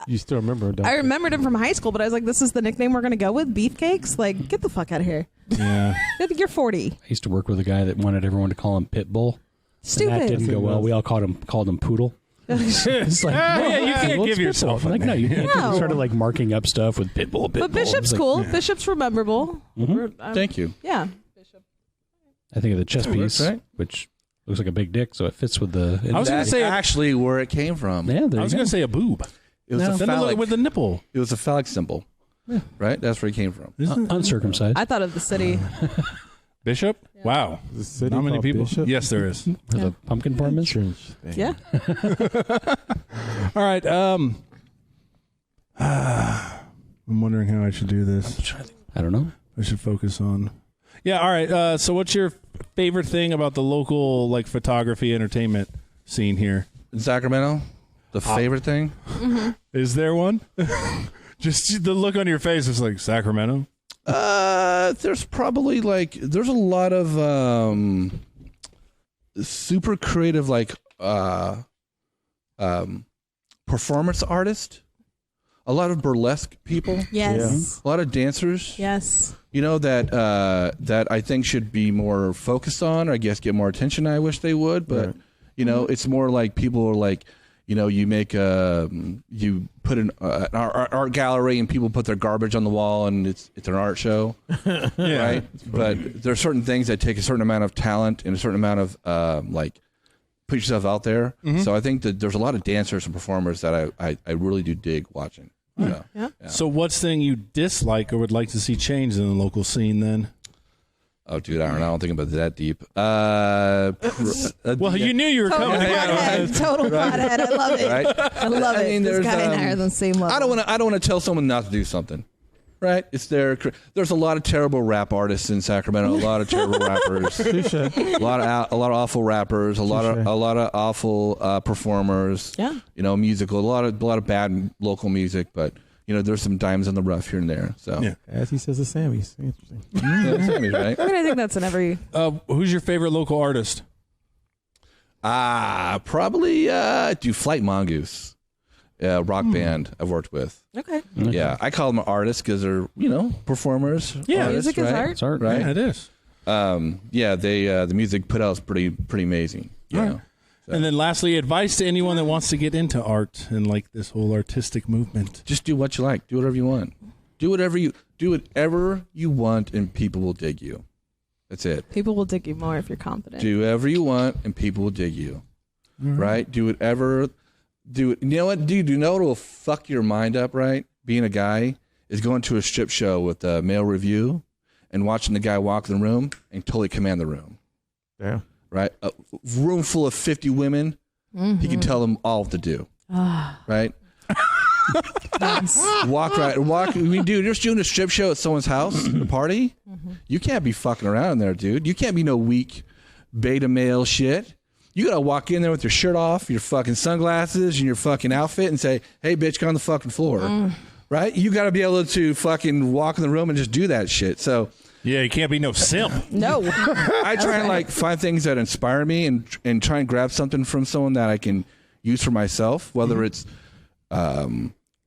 You still remember him? don't I you? remembered him from high school, but I was like, this is the nickname we're going to go with? Beefcakes? Like, get the fuck out of here. Yeah. I think you're 40. I used to work with a guy that wanted everyone to call him Pitbull. Stupid. And that didn't go well. We all called him Poodle. It's like, yeah, you can't Poodle, give it's yourself Pitbull. a I'm like, no, you can't. No. We started like marking up stuff with Pitbull. But Bishop's It's like, cool. Bishop's rememberable. thank you. Yeah. I think of the chess piece, right. which looks like a big dick, so it fits with the. I was gonna That's say- actually where it came from. yeah, there I was you going go. to say a boob. It was a Then phallic. with the nipple. It was a phallic symbol, right? That's where it came from. Uncircumcised. I thought of the city. Bishop? Wow. Is the city Not many called people. Bishop? Yes, there is. With a pumpkin parmas. Trench thing. Yeah. All right. I'm wondering how I should do this. I don't know. I should focus on. Yeah. All right. So, what's your favorite thing about the local like photography entertainment scene here? In Sacramento, the favorite thing? Is there one? Just the look on your face is like Sacramento. There's probably there's a lot of super creative performance artists, a lot of burlesque people, Yes. a lot of dancers. Yes. You know that I think should be more focused on, or I guess get more attention. I wish they would, but Right. you know, it's more like people are like, you know, you make you put an art gallery and people put their garbage on the wall and it's an art show, right? But there are certain things that take a certain amount of talent and a certain amount of put yourself out there. So I think that there's a lot of dancers and performers that I really do dig watching. So, Yeah. So, what's thing you dislike or would like to see changed in the local scene then? oh, dude, I don't think about that deep. Well, you knew you were Total coming. pothead. Total pothead. I love it. Right? I love it. mean, This there's, guy and I are on the same level. I don't want to tell someone not to do something. Right? It's there's a lot of terrible rap artists in Sacramento, a lot of terrible rappers, a lot of awful rappers, a lot of awful performers. Yeah. You know, musical, a lot of bad local music, but you know, there's some diamonds in the rough here and there. So Yeah. As he says, the Sammys. Interesting. yeah, Sammy's right. I mean, I think that's in every. Who's your favorite local artist? Probably do Flight Mongoose, rock band I've worked with. Okay. Yeah, I call them artists because they're, you know, performers. Yeah, artists, Music is right? art. It's art. Right. Yeah, it is. Yeah, they the music put out is pretty amazing. You All right. know? And then lastly, advice to anyone that wants to get into art and like this whole artistic movement. Just do what you like. Do whatever you want. Do whatever you want, and people will dig you. That's it. People will dig you more if you're confident. Do whatever you want, and people will dig you. Right? Do whatever. Do it. You know what, dude? You know what will fuck your mind up? Right? Being a guy is going to a strip show with a male review and watching the guy walk in the room and totally command the room. Yeah. Right? A room full of 50 women. He can tell them all what to do. Right? Walk. I mean, dude, you're just doing a strip show at someone's house, a party. You can't be fucking around in there, dude. You can't be no weak beta male shit. You gotta walk in there with your shirt off, your fucking sunglasses, and your fucking outfit, and say, "Hey, bitch, get on the fucking floor." Right? You gotta be able to fucking walk in the room and just do that shit. So Yeah, you can't be no simp. No. I try and like find things that inspire me and try and grab something from someone that I can use for myself, whether it's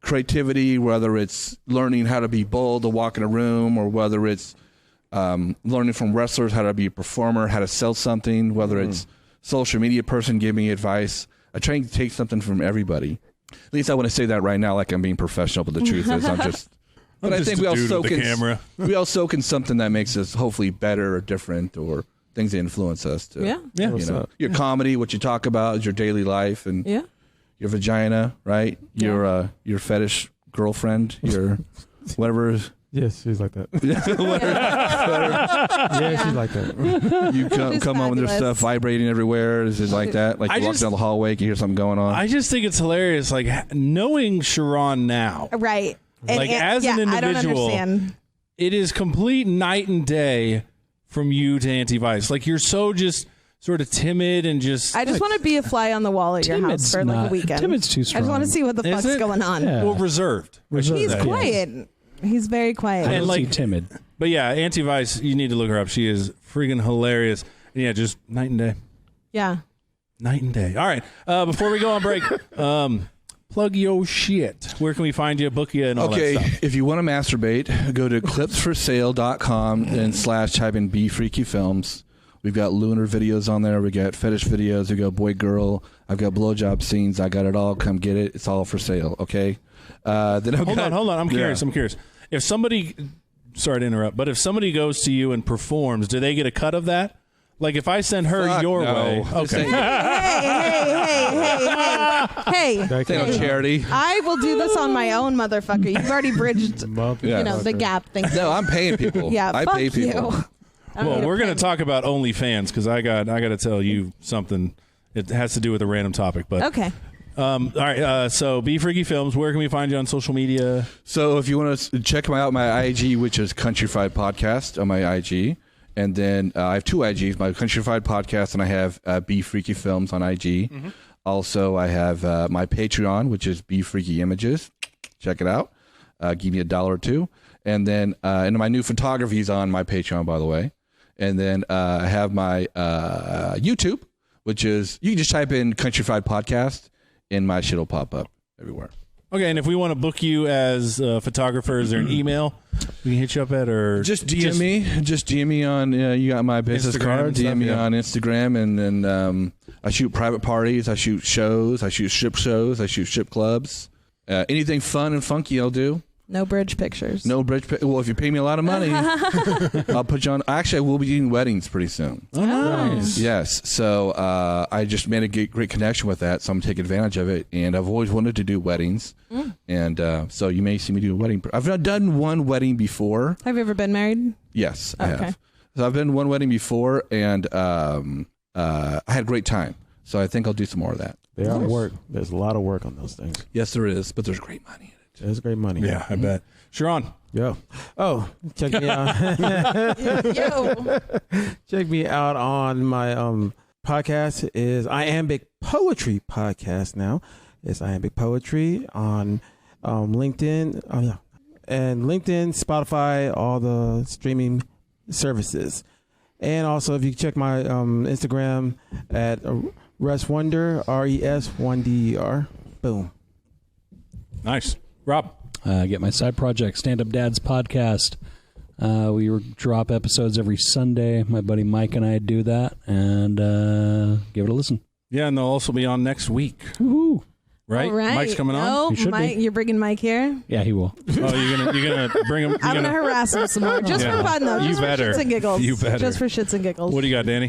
creativity, whether it's learning how to be bold to walk in a room, or whether it's learning from wrestlers how to be a performer, how to sell something, whether it's social media person giving me advice. I try and take something from everybody. At least I want to say that right now, like I'm being professional, but the truth is I'm just. But I just think a we all dude with soak the in camera. we all soak in something that makes us hopefully better or different, or things that influence us to Yeah. Yeah. you know, your comedy, what you talk about is your daily life, and Yeah. your vagina, right? Your fetish girlfriend, your whatever Yes, she's like that. Yeah, She's like that. you come home and there's stuff vibrating everywhere. Is it like that? Like you walk down the hallway, you hear something going on. I just think it's hilarious, like knowing CharRon now. Right. Like as an individual, I don't understand. It is complete night and day from you to Auntie Vice. Like you're so just sort of timid and just. I just want to be a fly on the wall at your house for like a weekend. Timid's too strong. I just want to see what the Is fuck's it? going on. Yeah. Well, reserved. He's quiet. He's very quiet. I And don't like- see timid. But yeah, Auntie Vice, you need to look her up. She is freaking hilarious. And yeah, just night and day. Yeah. Night and day. All right. Before we go on break, plug your shit. Where can we find you, book you, and all that stuff? If you want to masturbate, go to clipsforsale.com and type in Be Freaky Films. We've got lunar videos on there. We got fetish videos. We got boy girl. I've got blowjob scenes. I got it all. Come get it. It's all for sale. Okay. Then Hold on. I'm curious. If somebody, sorry to interrupt, but if somebody goes to you and performs, do they get a cut of that? Like if I send her Fuck your no. way, okay. Hey. Ain't no charity. I will do this on my own, motherfucker. You've already bridged, the gap thing. No, I'm paying people. Yeah, I fuck pay people. you. Well, we're going to talk about OnlyFans because I got to tell you something. It has to do with a random topic, but Okay. all right. So, Be Freaky Films. Where can we find you on social media? So if you want to check out my IG, which is Countryfied Podcast on my IG, and then I have two IGs: my Countryfied Podcast, and I have Be Freaky Films on IG. Mm-hmm. Also, I have my Patreon, which is Be Freaky Images. Check it out. Give me $1 or $2, and then and my new photography is on my Patreon, by the way. And then I have my YouTube, which is you can just type in Countryfied Podcast, and my shit will pop up everywhere. Okay, and if we want to book you as a photographer, is there an email we can hit you up at, or Just DM me. Just DM me on. You got my business Instagram card. and DM stuff, me yeah. on Instagram, and then I shoot private parties. I shoot shows. I shoot strip shows. I shoot strip clubs. Anything fun and funky, I'll do. No bridge pictures. No bridge. Well, if you pay me a lot of money, I'll put you on. Actually, I will be doing weddings pretty soon. Oh, nice. Yes. So I just made a great connection with that, so I'm taking advantage of it. And I've always wanted to do weddings, and so you may see me do a wedding. I've not done one wedding before. Have you ever been married? Yes, I Okay. have. So I've been to one wedding before, and I had a great time. So I think I'll do some more of that. They are work. There's a lot of work on those things. Yes, there is, but there's great money in it. There's great money. Yeah, I bet. CharRon. Yo. Oh, check me out. Yo. Check me out on my podcast is Iambic Poetry podcast now. It's Iambic Poetry on LinkedIn. Oh yeah. And LinkedIn, Spotify, all the streaming services. And also if you check my Instagram at ResWonder, RES1DER. Boom. Nice. Rob. Get my side project, Stand Up Dad's podcast. We drop episodes every Sunday. My buddy Mike and I do that, and give it a listen. Yeah, and they'll also be on next week. Woohoo! Right? All right. Mike's coming on. Oh, He should Mike, be. you're bringing Mike here? Yeah, he will. Oh, you're gonna bring him. I'm going to harass him some more. Just Yeah. for fun, though. You Just better. for shits and giggles. You better. Just for shits and giggles. What do you got, Danny?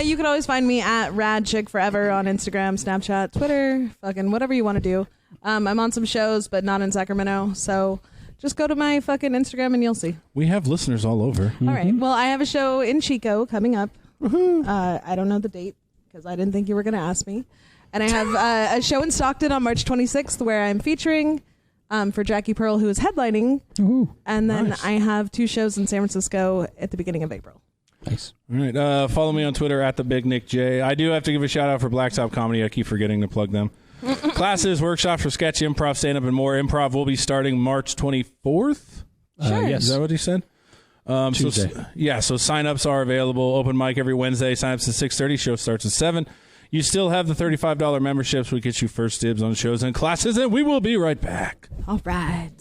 You can always find me at RadChickForever on Instagram, Snapchat, Twitter, fucking whatever you want to do. I'm on some shows, but not in Sacramento. So just go to my fucking Instagram and you'll see. We have listeners all over. All right. Well, I have a show in Chico coming up. I don't know the date because I didn't think you were going to ask me. And I have a show in Stockton on March 26th where I'm featuring for Jackie Pearl, who is headlining. Ooh, And then nice. I have 2 shows in San Francisco at the beginning of April. nice. All right. Follow me on Twitter at the Big Nick J. I do have to give a shout out for Blacktop Comedy. I keep forgetting to plug them. Classes, workshops for sketch, improv, stand up, and more. Improv will be starting March 24th. Sure. Yes. Is that what he said? Tuesday. So sign-ups are available. Open mic every Wednesday. Sign-ups at 6:30. Show starts at 7. You still have the $35 memberships. We get you first dibs on shows and classes, and we will be right back. All right.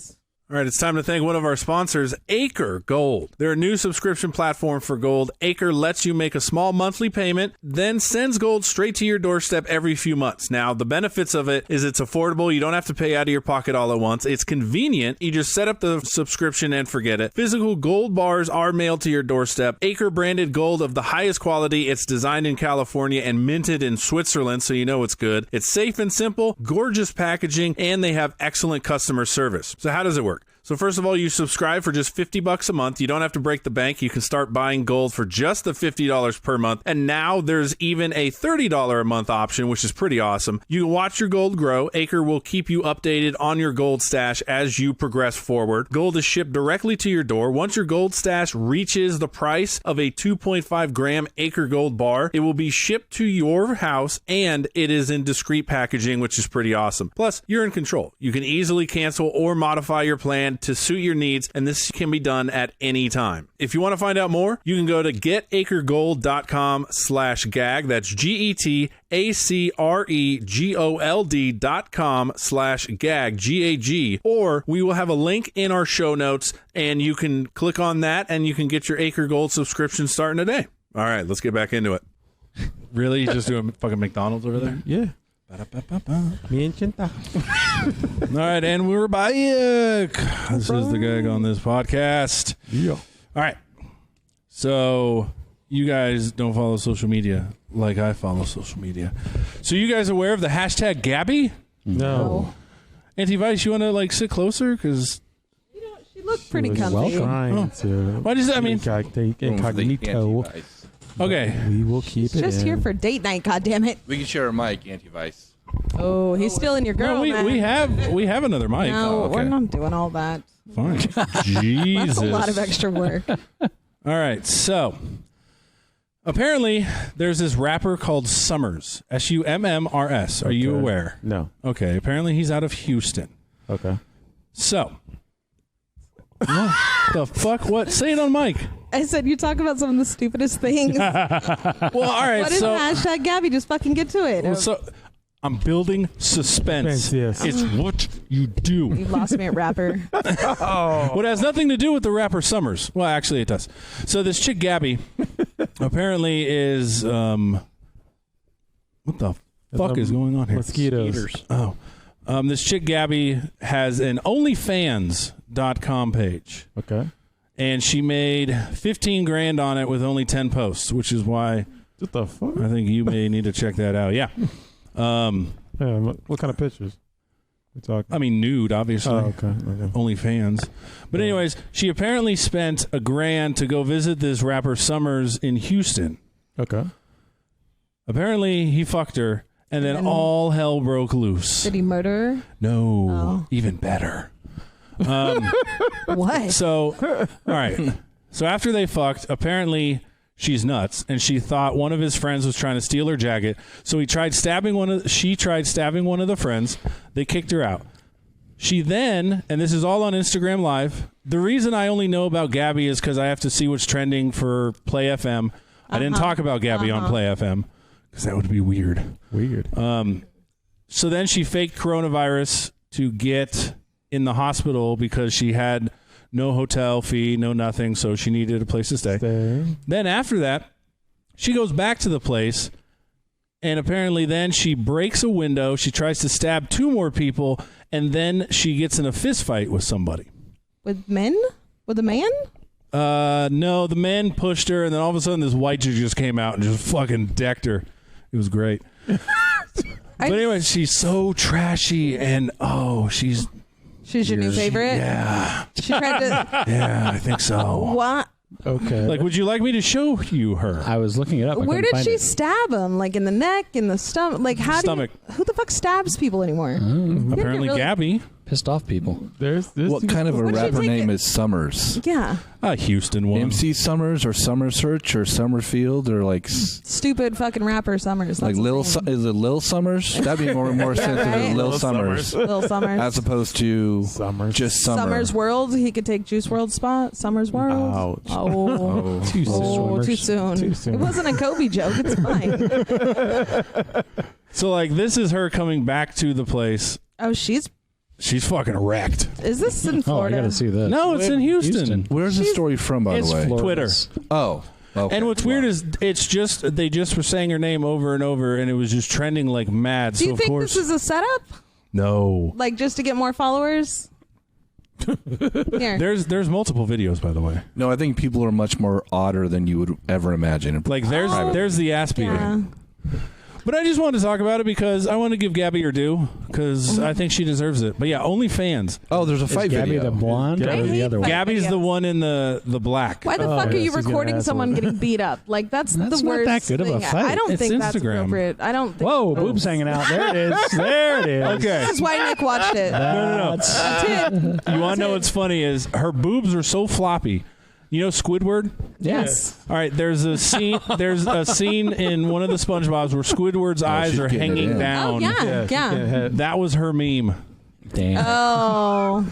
All right, it's time to thank one of our sponsors, Acre Gold. They're a new subscription platform for gold. Acre lets you make a small monthly payment, then sends gold straight to your doorstep every few months. Now, the benefits of it is it's affordable. You don't have to pay out of your pocket all at once. It's convenient. You just set up the subscription and forget it. Physical gold bars are mailed to your doorstep. Acre branded gold of the highest quality. It's designed in California and minted in Switzerland, so you know it's good. It's safe and simple, gorgeous packaging, and they have excellent customer service. So how does it work? So first of all, you subscribe for just $50 a month. You don't have to break the bank. You can start buying gold for just the $50 per month. And now there's even a $30 a month option, which is pretty awesome. You can watch your gold grow. Acre will keep you updated on your gold stash as you progress forward. Gold is shipped directly to your door. Once your gold stash reaches the price of a 2.5 gram Acre gold bar, it will be shipped to your house, and it is in discreet packaging, which is pretty awesome. Plus, you're in control. You can easily cancel or modify your plan to suit your needs, and this can be done at any time. If you want to find out more, you can go to getacregold.com/gag. That's GetAcregold.com/gag, GAG, or we will have a link in our show notes, and you can click on that, and you can get your Acre Gold subscription starting today. All right, let's get back into it. Really? You just doing fucking McDonald's over there? Yeah. Me and Chinta. All right, and we're back. This is the gag on this podcast. Yeah. All right. So you guys don't follow social media like I follow social media. So you guys aware of the hashtag Gabby? No. Auntie Vice, you want to sit closer? Because she looked pretty comfy. Trying to. What is that? I mean, incognito. okay. We will keep She's it just in. here for date night, goddammit. We can share a mic, Auntie Vice. Oh, he's stealing your girl, No, man. we have another mic. No, okay. we're not doing all that. Fine. Jesus. That's a lot of extra work. All right, so apparently there's this rapper called Summers, Summrs. Are you aware? No. Okay, apparently he's out of Houston. Okay. So, what the fuck? What? Say it on mic. I said you talk about some of the stupidest things. Well, all right. What is hashtag Gabby? Just fucking get to it. So I'm building suspense. Yes. It's what you do. You lost me at rapper. Well, it has nothing to do with the rapper Summers. Well, actually, it does. So this chick Gabby apparently is what the fuck is going on here? Mosquitoes. Oh, this chick Gabby has an OnlyFans.com page. Okay. And she made $15,000 on it with only 10 posts, which is why What the fuck? I think you may need to check that out. Yeah. What kind of pictures? We talking? I mean, nude, obviously. Oh, okay. OnlyFans. But anyways, she apparently spent $1,000 to go visit this rapper Summers in Houston. Okay. Apparently, he fucked her, and then all hell broke loose. Did he murder her? No, even better. What? So, all right. So after they fucked, apparently she's nuts, and she thought one of his friends was trying to steal her jacket. So she tried stabbing one of the friends. They kicked her out. She then, and this is all on Instagram Live. The reason I only know about Gabby is because I have to see what's trending for Play FM. I didn't talk about Gabby on Play FM because that would be weird. So then she faked coronavirus to get in the hospital because she had no hotel fee, no nothing, so she needed a place to stay. Then after that, she goes back to the place, and apparently then she breaks a window, she tries to stab 2 more people, and then she gets in a fist fight with somebody. With men? With a man? No, the men pushed her, and then all of a sudden this white dude just came out and just fucking decked her. It was great. But anyway, she's so trashy, and she's your new favorite? Yeah. She tried to... Yeah, I think so. What? Okay. Like, would you like me to show you her? I was looking it up. Where did she stab him? Like in the neck, in the stomach? Like Stomach. Who the fuck stabs people anymore? Apparently really- Gabby. Pissed off people. There's this. What kind of a What'd you rapper take name it- is Summers? Yeah. Houston one. MC Summers or Summer Search or Summerfield or like Stupid fucking rapper Summers. like That's his name. Is it Lil Summers? That'd be more sensitive right? than Lil Lil Summers. Lil Summers. As opposed to Summers. just Summer. Summers World. He could take Juice World spot. Summers World. Ouch. Oh. Too soon. Too soon. Too soon. It wasn't a Kobe joke. It's fine. So, like, this is her coming back to the place. Oh, she's fucking wrecked. Is this in Oh, I Florida? gotta see this. No, it's in Houston. Where's the story from, by It's the way? Twitter. Oh. Okay. And what's weird is they just were saying her name over and over, and it was just trending like mad. Do you so, of think course, this is a setup? No. Like just to get more followers? Here. There's multiple videos, by the way. No, I think people are much more odder than you would ever imagine. Like, there's the ass beating. Yeah. But I just wanted to talk about it because I want to give Gabby her due because I think she deserves it. But yeah, OnlyFans. Oh, there's a Is fight Gabby video. the blonde I or the hate other one? fight Gabby's videos. the one in the black. Why the fuck are yeah, you she's gonna recording ask someone one. getting beat up? Like that's the That's not worst. that good of a thing. fight. I don't It's think that's Instagram. appropriate. I don't think. Whoa, boobs hanging out. There it is. There it is. Okay. That's why Nick watched it. No. That's it. You want to know what's funny is her boobs are so floppy. You know Squidward? Yes. All right, there's a scene in one of the SpongeBob's where Squidward's eyes she's are getting it hanging in. down. Oh yeah. Yeah. That was her meme. Damn. Oh.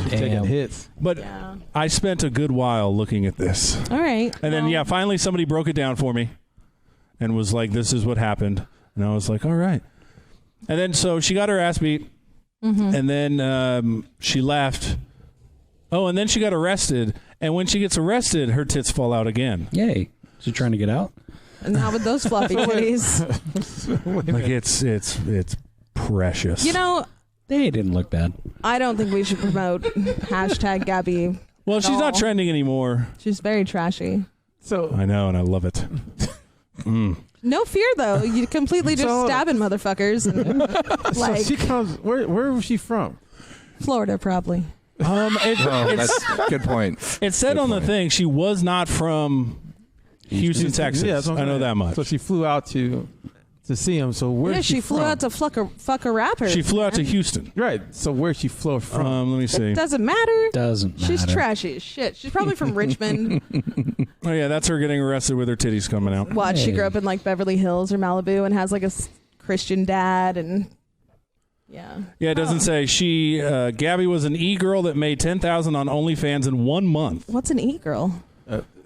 Taking hits. But Yeah. I spent a good while looking at this. All right. And then finally somebody broke it down for me and was like, this is what happened. And I was like, all right. And then so she got her ass beat. And then she left. Oh, and then she got arrested. And when she gets arrested, her tits fall out again. Yay. Is she trying to get out? And now with those floppy titties. Like it's precious. You know, They didn't look bad. I don't think we should promote hashtag Gabby. Well, she's not all. trending anymore. She's very trashy. So I know, and I love it. No fear though. You completely just So- stabbing motherfuckers. And, like so she comes. Where was she from? Florida, probably. That's a good point. It said on the thing she was not from Houston, Texas. Yeah, that's what I'm I know saying. that much. So she flew out to see him. So where? Yeah, she flew out to fuck a rapper. She flew out to Houston. Right. So where'd she flew from? Let me see. Doesn't matter. Doesn't matter. She's trashy as shit. She's probably from Richmond. Oh yeah, that's her getting arrested with her titties coming out. What? She grew up in like Beverly Hills or Malibu and has like a Christian dad and yeah. Yeah, it doesn't say she. Gabby was an e-girl that made $10,000 on OnlyFans in 1 month. What's an e-girl?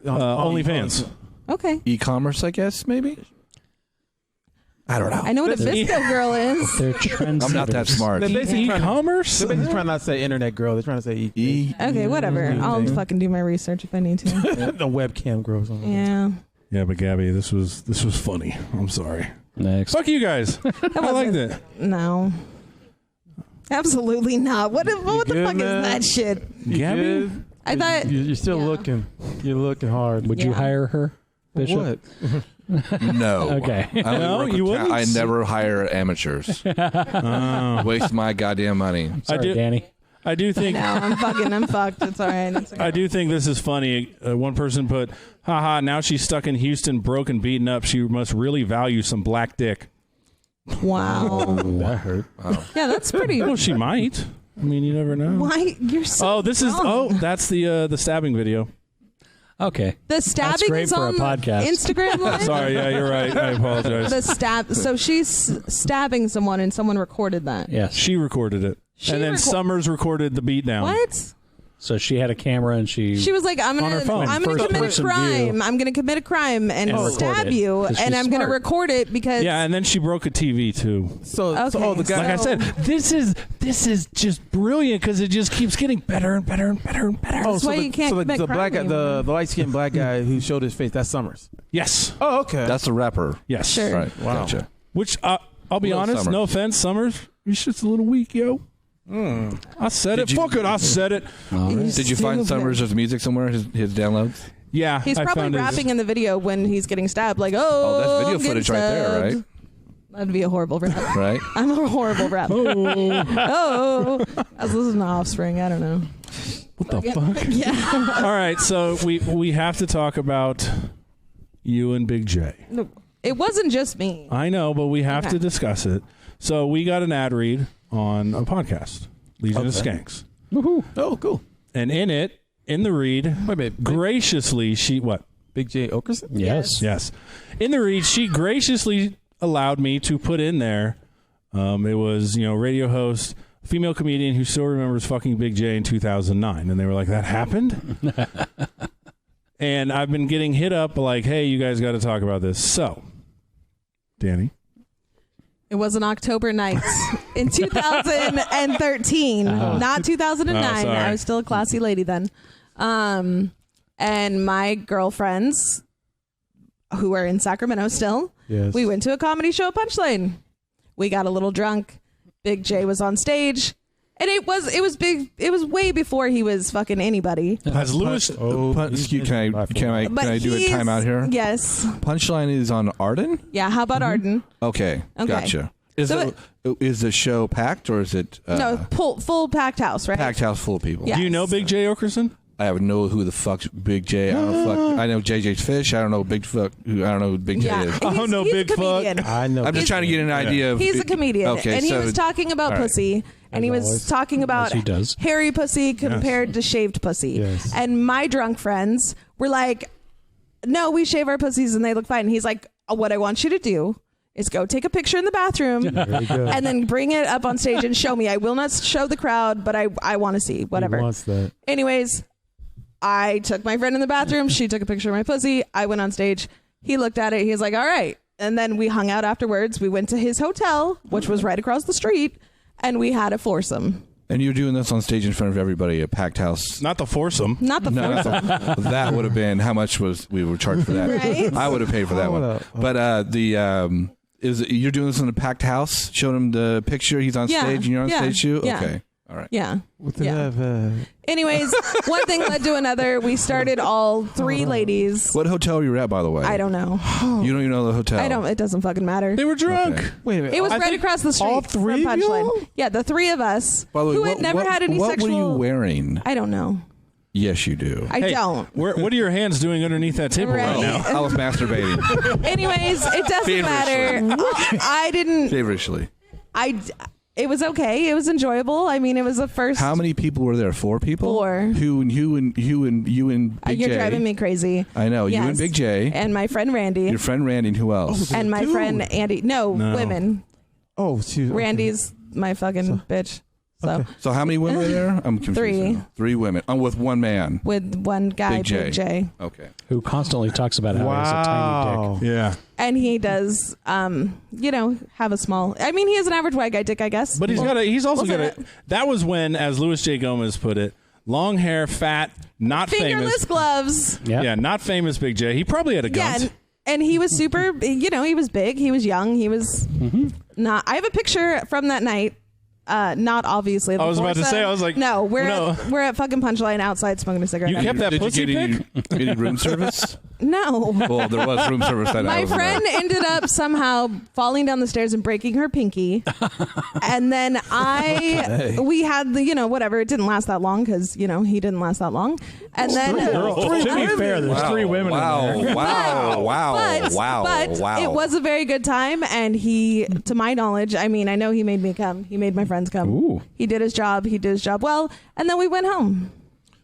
OnlyFans. Okay. E-commerce, I guess, maybe? I don't know. I know what a Visco girl is. They're trendsetters. I'm not that smart. They're basically trying to- E-commerce. They're basically trying not to say internet girl. They're trying to say Okay, whatever. I'll Mhm. fucking do my research if I need to. the webcam girl. or something. Yeah. Yeah, but Gabby, this was funny. I'm sorry. Next. Fuck you guys. I liked it. No. Absolutely not. What the good, fuck man? is that shit? You Gabby? good? I thought You're still yeah. looking. You're looking hard. Would you Yeah. hire her, Bishop? What? No. Okay. I only No, work with you wouldn't? I never hire amateurs. Waste my goddamn money. Sorry, do- Danny. I do think. No, I'm fucked. It's all right. It's okay. I do think this is funny. One person put, haha, now she's stuck in Houston, broken, beaten up. She must really value some black dick. Wow. That hurt. Yeah, that's pretty. Well, she might. I mean, you never know. Why you're so? Oh, this is. wrong. Oh, that's the stabbing video. Okay. The stabbing great is for a on podcast. Instagram Live. Sorry, yeah, you're right. I apologize. The stab. So she's stabbing someone, and someone recorded that. Yes. She recorded it, She and then Summers recorded the beatdown. What? So she had a camera and she She was like, I'm On her phone. gonna First commit a person crime. view. I'm gonna commit a crime and And stab record it. you, 'Cause and she's I'm gonna smart. record it because Yeah, and then she broke a TV too. So, Okay, the guy. Like I said, this is just brilliant because it just keeps getting better and better and better and better. That's why you can't the commit crime black guy, anymore. the light skinned black guy who showed his face. That's Summers. Yes, Oh, okay. That's a rapper. yes. Sure. Right. Wow. Gotcha. Which I'll be Little honest, Summers. no offense, Summers, you're just a little weak, yo. I said it. Fuck it, I said it. Did you find Summers' music somewhere? His downloads? Yeah, He's I probably found his- rapping in the video when he's getting stabbed. Like, Oh, that's I'm video getting footage right there, stabbed. right? That'd be a horrible rap. Right? I'm a horrible rapper. Oh, I was listening to Offspring. I don't know. What the fuck? Yeah. All right, so we have to talk about you and Big J. It wasn't just me. I know, but we have Okay. to discuss it. So we got an ad read on a podcast, Legion of Skanks, Oh, cool. and in it, in the read, Wait a minute. graciously she what? Big J Okerson? Yes. Yes, in the read, she graciously allowed me to put in there. It was radio host, female comedian who still remembers fucking Big J in 2009, and they were like, that happened. And I've been getting hit up like, hey, you guys got to talk about this. So, Danny. It was an October night in 2013, not 2009. Oh, sorry. I was still a classy lady then. And my girlfriends, who are in Sacramento still, Yes. we went to a comedy show at Punchline. We got a little drunk. Big J was on stage, And it was big. It was way before he was fucking anybody. Has Lewis? Excuse, can I But do a he's- timeout here? Yes. Punchline is on Arden. Yeah. How about Arden? Okay, gotcha. So Is the show packed or is it No, full packed house, right? packed house full of people? Yeah. Do you know Big J Okerson? I have no who the fuck's Big J. I don't know. I know JJ's Fish. I don't know Big Fuck. I don't know who Big J is. Oh, no, he's Big a fuck. comedian. I know. I'm just trying to get an idea of. He's a comedian, Okay, and he so- was talking about all right. pussy, and he was always. talking about As he does. hairy pussy compared to shaved pussy. Yes. And my drunk friends were like, "No, we shave our pussies and they look fine." And he's like, "What I want you to do is go take a picture in the bathroom and then bring it up on stage and show me. I will not show the crowd, but I want to see whatever." He wants that. Anyways, I took my friend in the bathroom. She took a picture of my pussy. I went on stage. He looked at it. He's like, all right. And then we hung out afterwards. We went to his hotel, which was right across the street, and we had a foursome. And you're doing this on stage in front of everybody, a packed house. Not the foursome. Not the foursome. That would have been how much we were charged for that? Right? I would have paid for that Hold one. up. But you're doing this in a packed house? Showing him the picture. He's on Yeah. stage, and you're on Yeah. stage too. Yeah. Okay, all right. Yeah. What did Yeah. I have? Anyways, one thing led to another. We started all three ladies. What hotel were you at, by the way? I don't know. You don't even know the hotel. I don't. It doesn't fucking matter. They were drunk. Okay. Wait a minute. It was I right think across the street. all three from of y'all? Punchline. Yeah, the three of us By the way, who what, had never had any what sexual. were you wearing? I don't know. Yes, you do. I Hey, don't. What are your hands doing underneath that table right now? I was masturbating. Anyways, it doesn't Feverishly. matter. I didn't. Feverishly. It was okay. It was enjoyable. I mean, it was the first. How many people were there? 4 people? 4. You and Big You're J. driving me crazy. I know. You and Yes. Big J. And my friend Randy. Your friend Randy and who else? And my friend Andy. No, women. Oh, shoot. Randy's my fucking bitch. So So how many women were there? I'm confused. 3. now. 3 women. I'm with one man. with one guy, Big J. Big J. Okay. Who constantly talks about how he has a tiny dick. Yeah. And he does, have a small. I mean, he has an average white guy dick, I guess. But he's also we'll got say a. That was when, as Louis J. Gomez put it, long hair, fat, not fingerless famous. gloves. Yep. Yeah, not famous Big J. He probably had a Yeah, gun. and he was super. He was big. He was young. He was not. I have a picture from that night. Not obviously. I was about to say, I was like, no, we're no. we're at fucking Punchline outside smoking a cigarette. You kept that Did pussy you get pic? any room service? No. Well, there was room service that My night. friend ended up somehow falling down the stairs and breaking her pinky. And then we had the, whatever. It didn't last that long because, he didn't last that long. And then. To be fair, there's 3 women in there. But it was a very good time. And he, to my knowledge, I know he made me come. He made my friends come. Ooh. He did his job. He did his job well. And then we went home.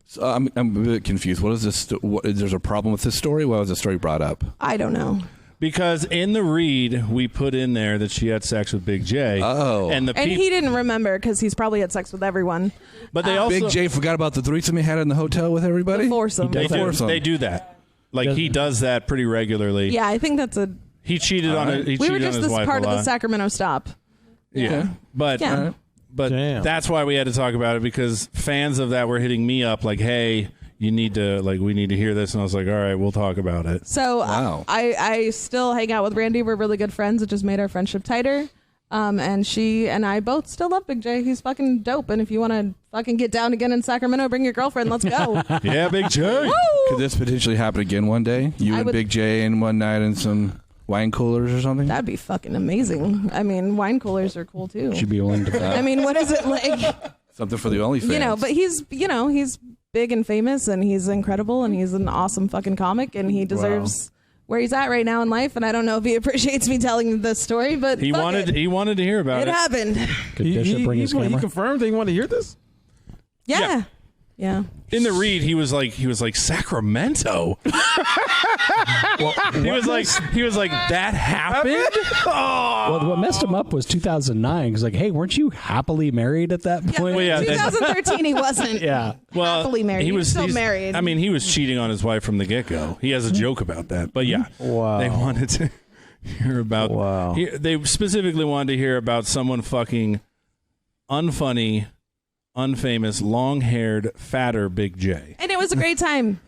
So I'm a bit confused. What is this? There's a problem with this story? Why was the story brought up? I don't know. Because in the read, we put in there that she had sex with Big J. Oh. And And he didn't remember because he's probably had sex with everyone. But they also. Big J forgot about the threesome he had in the hotel with everybody? The foursome. They do, Foursome. they do that. Like, he does that pretty regularly. Yeah, I think that's a. He cheated on it. He We were cheated on just his this wife part a of the lot. Sacramento stop. Yeah. But. Yeah. But Damn. that's why we had to talk about it, because fans of that were hitting me up like, hey, we need to hear this. And I was like, all right, we'll talk about it. So Wow. I still hang out with Randy. We're really good friends. It just made our friendship tighter. And she and I both still love Big J. He's fucking dope. And if you want to fucking get down again in Sacramento, bring your girlfriend. Let's go. Yeah, Big J. Could this potentially happen again one day? You I and would- Big J in one night in some wine coolers or something? That'd be fucking amazing. I mean, wine coolers are cool too. Should be willing to. I mean, what is it like? Something for the OnlyFans. But he's big and famous, and he's incredible, and he's an awesome fucking comic, and he deserves where he's at right now in life. And I don't know if he appreciates me telling this story, but He fuck wanted it. to hear about It it. happened. Could Bishop bring his He camera? confirmed that he wanted to hear this? Yeah. Yeah. In the read, he was like Sacramento. he was like that happened. Well, what messed him up was 2009. Because hey, weren't you happily married at that Yeah, point? Well, yeah, 2013 he wasn't. Yeah. Well, happily married. He was still he's- married. I mean, he was cheating on his wife from the get go. He has a joke about that. But yeah, Wow. they wanted to hear about. Wow. They specifically wanted to hear about someone fucking unfunny, unfamous, long-haired, fatter Big J. And it was a great time.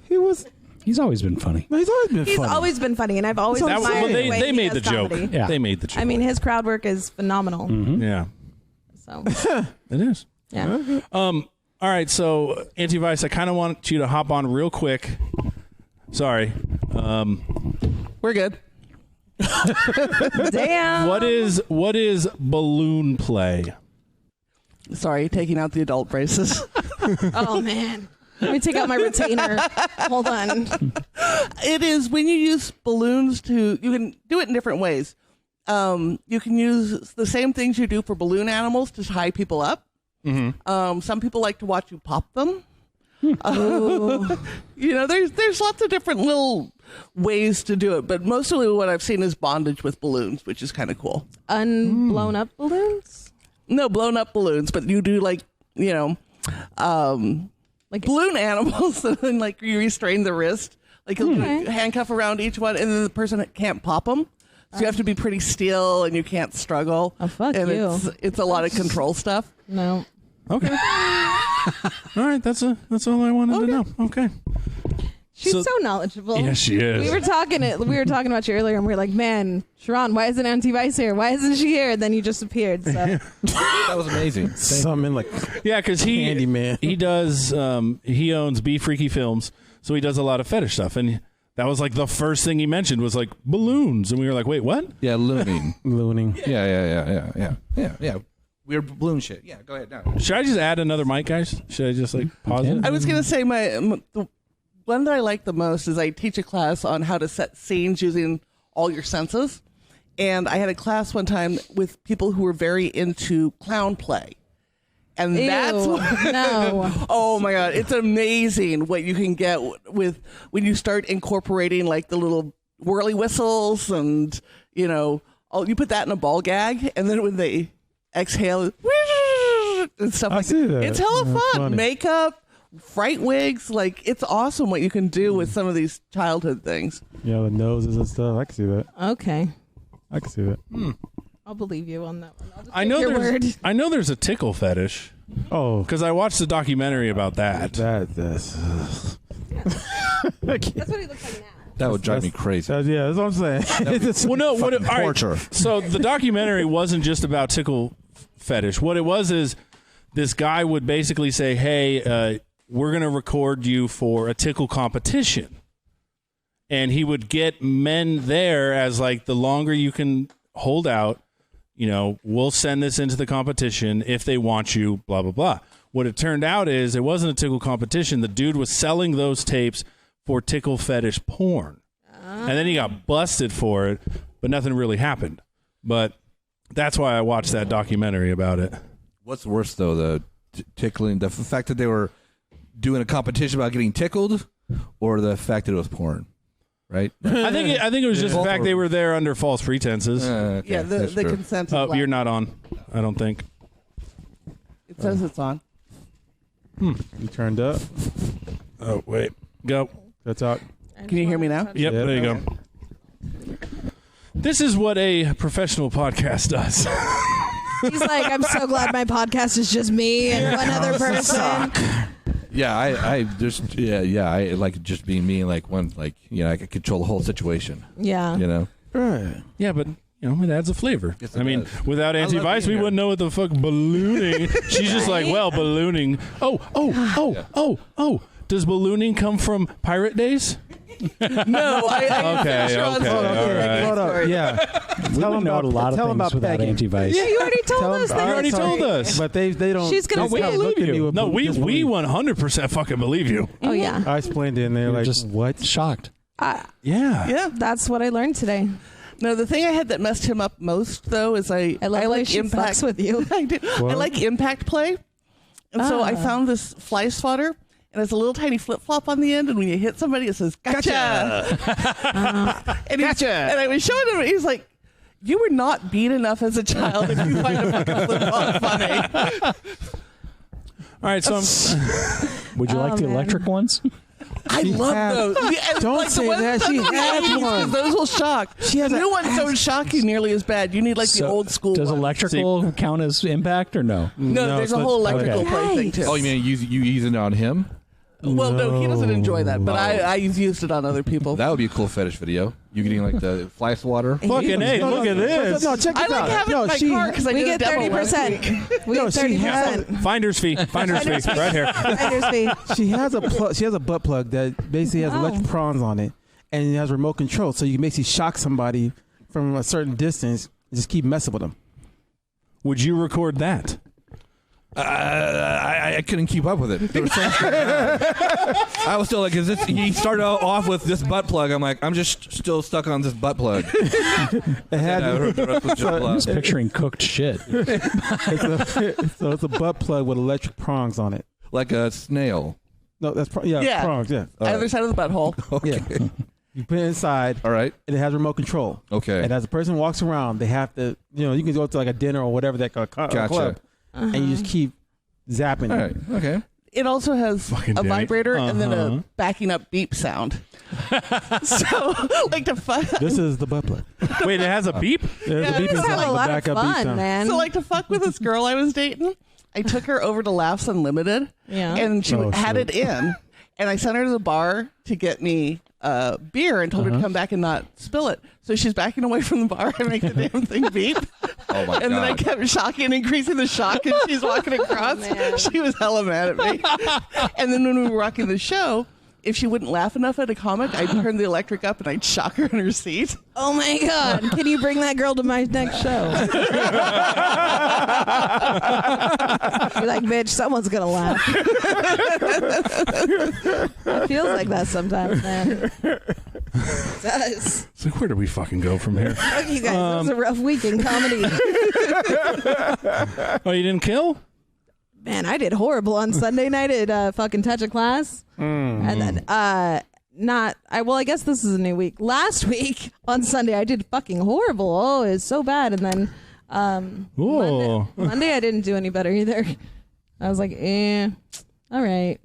He's always been funny. He's always been He's funny. always been funny, and I've always That, admired well, the way they he made the does joke. comedy. Yeah. They made the joke. I mean, his crowd work is phenomenal. yeah, So it is. Yeah. All right, so Auntie Vice, I kind of want you to hop on real quick. Sorry. We're good. Damn. What is balloon play? Sorry, taking out the adult braces. Oh man. Let me take out my retainer. Hold on. It is when you use balloons you can do it in different ways. You can use the same things you do for balloon animals to tie people up. Mm-hmm. Some people like to watch you pop them. There's lots of different little ways to do it, but mostly what I've seen is bondage with balloons, which is kind of cool. Unblown up balloons? No, blown up balloons, but you do like balloon animals, and then like you restrain the wrist, like you'll do a handcuff around each one, and then the person can't pop them. So you have to be pretty still, and you can't struggle. Oh, fuck and you. It's a lot of control stuff. No. Okay. All right, that's all I wanted to know. Okay. She's so knowledgeable. Yeah, she is. We were talking about you earlier, and we were like, "Man, CharRon, why isn't Auntie Vice here? Why isn't she here?" And then you just appeared. So That was amazing. Something like Yeah, because Candyman. he does he owns Be Freaky Films, so he does a lot of fetish stuff, and that was like the first thing he mentioned was like balloons, and we were like, wait, what? Yeah, looning. looning. Yeah. Weird balloon shit. Yeah, go ahead now. Should I just add another mic, guys? Should I just like pause it? I was going to say the one that I like the most is I teach a class on how to set scenes using all your senses. And I had a class one time with people who were very into clown play. And that's no. Oh my God, it's amazing what you can get with when you start incorporating like the little whirly whistles and you put that in a ball gag, and then when they exhale and stuff like that. It's hella fun. Funny. Makeup, fright wigs, like it's awesome what you can do with some of these childhood things. Yeah, the noses and stuff. I can see that. Okay. I can see that. I'll believe you on that one. I'll just I take know your there's word. I know there's a tickle fetish Oh, because I watched the documentary about that. that's That's what he looks like now. That would drive me crazy. yeah, that's what I'm saying. It's Well, no, all right. torture. So the documentary wasn't just about tickle fetish. What it was is this guy would basically say, "Hey, we're going to record you for a tickle competition," and he would get men there as like the longer you can hold out, we'll send this into the competition if they want you. Blah blah blah. What it turned out is it wasn't a tickle competition. The dude was selling those tapes for tickle fetish porn. And then he got busted for it, but nothing really happened. But that's why I watched that documentary about it. What's worse, though, the tickling, the fact that they were doing a competition about getting tickled, or the fact that it was porn, right? I think it was just the fact they were there under false pretenses. Okay, Yeah, that's the true. consent. Oh, you're not on, I don't think. It says it's on. You turned up. Oh, wait. Go. That's out. Can you hear me now? Yep, there you go. This is what a professional podcast does. He's like, I'm so glad my podcast is just me and one other person. Yeah, I like just being me, like when, like, I could control the whole situation. Yeah. Right. Yeah, but it adds a flavor. Yes, it I mean, does. without Auntie love Vice, being we here. wouldn't know what the fuck ballooning. She's just like, well, ballooning. Oh. Does ballooning come from pirate days? No, I Okay, Sean's okay, on all the right. Hold up. Yeah. We would know a lot of tell 'em things about without pegging. Auntie Vice. Yeah, you already told Tell us them- that. You already told us. But they don't. She's gonna they say- kinda look at me with No, we disbelief. 100% fucking believe you. Oh yeah. I explained it, and they're You're like, just "What?" shocked. Yeah. Yeah. That's what I learned today. No, the thing I had that messed him up most, though, is I I love the way like she impact fucks with you. I do. I What? like impact play, and so I found this fly swatter, and it's a little tiny flip flop on the end, and when you hit somebody, it says "gotcha." And gotcha. And I was showing him, and he's like, "You were not beat enough as a child if you find a fucking flip flop funny." All right, so Would you like the man. electric ones? I love those. Yeah, Don't like the say ones that. She from the has 80s, 'cause one. Those will shock. She has the a new ones don't shock you nearly as bad. You need like the old school. Does ones. electrical count as impact or no? No, there's a whole electrical Okay. play thing too. Oh, you mean you using it on him? Well, no, he doesn't enjoy that, but I've used it on other people. That would be a cool fetish video. You getting like the fly swatter. Fucking hey, look at this. No, check this I like out. having it in my car because I We did get a demo last 30%. week. We get 30%. Finder's fee. Finder's fee. Right here. Finder's fee. She has a butt plug that basically has electric prongs on it, and it has remote control, so you can basically shock somebody from a certain distance and just keep messing with them. Would you record that? I couldn't keep up with it. There was so much going on. I was still like, "Is this?" He started off with this butt plug. I'm like, I'm just still stuck on this butt plug. It had I'm just picturing cooked shit. so it's a butt plug with electric prongs on it. like a snail. No, that's prongs. Yeah. Either side of the butthole. Okay. Yeah. You put it inside. All right. And it has remote control. Okay. And as a person walks around, they have to, you can go to like a dinner or whatever that Gotcha. club, and you just keep zapping. All right. Okay. It also has Fucking a Danny. vibrator and then a backing up beep sound. So, like to fuck. This is the butt plug. Wait, it has a beep? There's Yeah, a beep this is inside Have a the lot of backup beep fun, sound. man. So, like to fuck with this girl I was dating, I took her over to Laughs Unlimited. Yeah. And she had shit. it in, and I sent her to the bar to get me beer and told her to come back and not spill it. So she's backing away from the bar and make the damn thing beep. Oh my And then I God. kept shocking and increasing the shock as she's walking across. man. She was hella mad at me. And then when we were rocking the show, if she wouldn't laugh enough at a comic, I'd turn the electric up and I'd shock her in her seat. Oh my God. Can you bring that girl to my next show? You're like, bitch, someone's going to laugh. It feels like that sometimes, man. It does. So where do we fucking go from here? Fuck you guys. That was a rough week in comedy. Oh, you didn't kill? Man, I did horrible on Sunday night at fucking Touch a Class. And then, I guess this is a new week. Last week on Sunday, I did fucking horrible. Oh, it was so bad. And then, Ooh. Monday, I didn't do any better either. I was like, all right.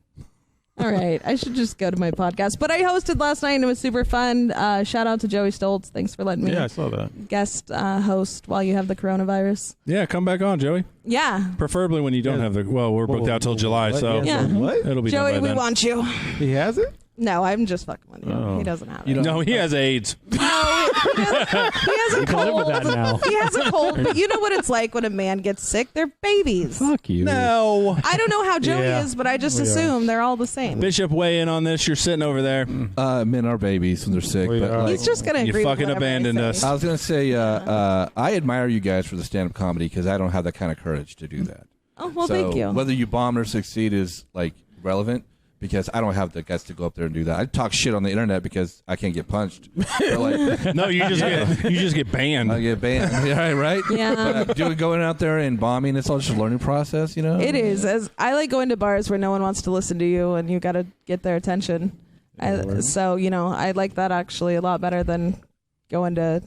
I should just go to my podcast. But I hosted last night and it was super fun. Shout out to Joey Stoltz. Thanks for letting me Yeah, I saw that. guest host while you have the coronavirus. Yeah, come back on, Joey. Yeah. Preferably when you don't have the. Well, we're booked out till July, What? so Yeah. What? it'll be Joey, done by we then. want you. He has it? No, I'm just fucking with you. Oh. He doesn't have it. No, he has AIDS. He has a You can live with cold. that now. He has a cold, but you know what it's like when a man gets sick? They're babies. Fuck you. No. I don't know how Joey Yeah. is, but I just We are. assume they're all the same. Bishop, weigh in on this. You're sitting over there. Men are babies when they're sick. We But are. like, He's just gonna You agree. fucking with whatever I abandoned say. us. I was gonna say, I admire you guys for the stand-up comedy because I don't have that kind of courage to do that. Oh well, So thank you. whether you bomb or succeed is like relevant because I don't have the guts to go up there and do that. I talk shit on the internet because I can't get punched. But like, No, you just get banned. I get banned. Yeah, right. Yeah. But going out there and bombing, it's all just a learning process, you know. It is. As I like going to bars where no one wants to listen to you, and you got to get their attention. So I like that actually a lot better than going to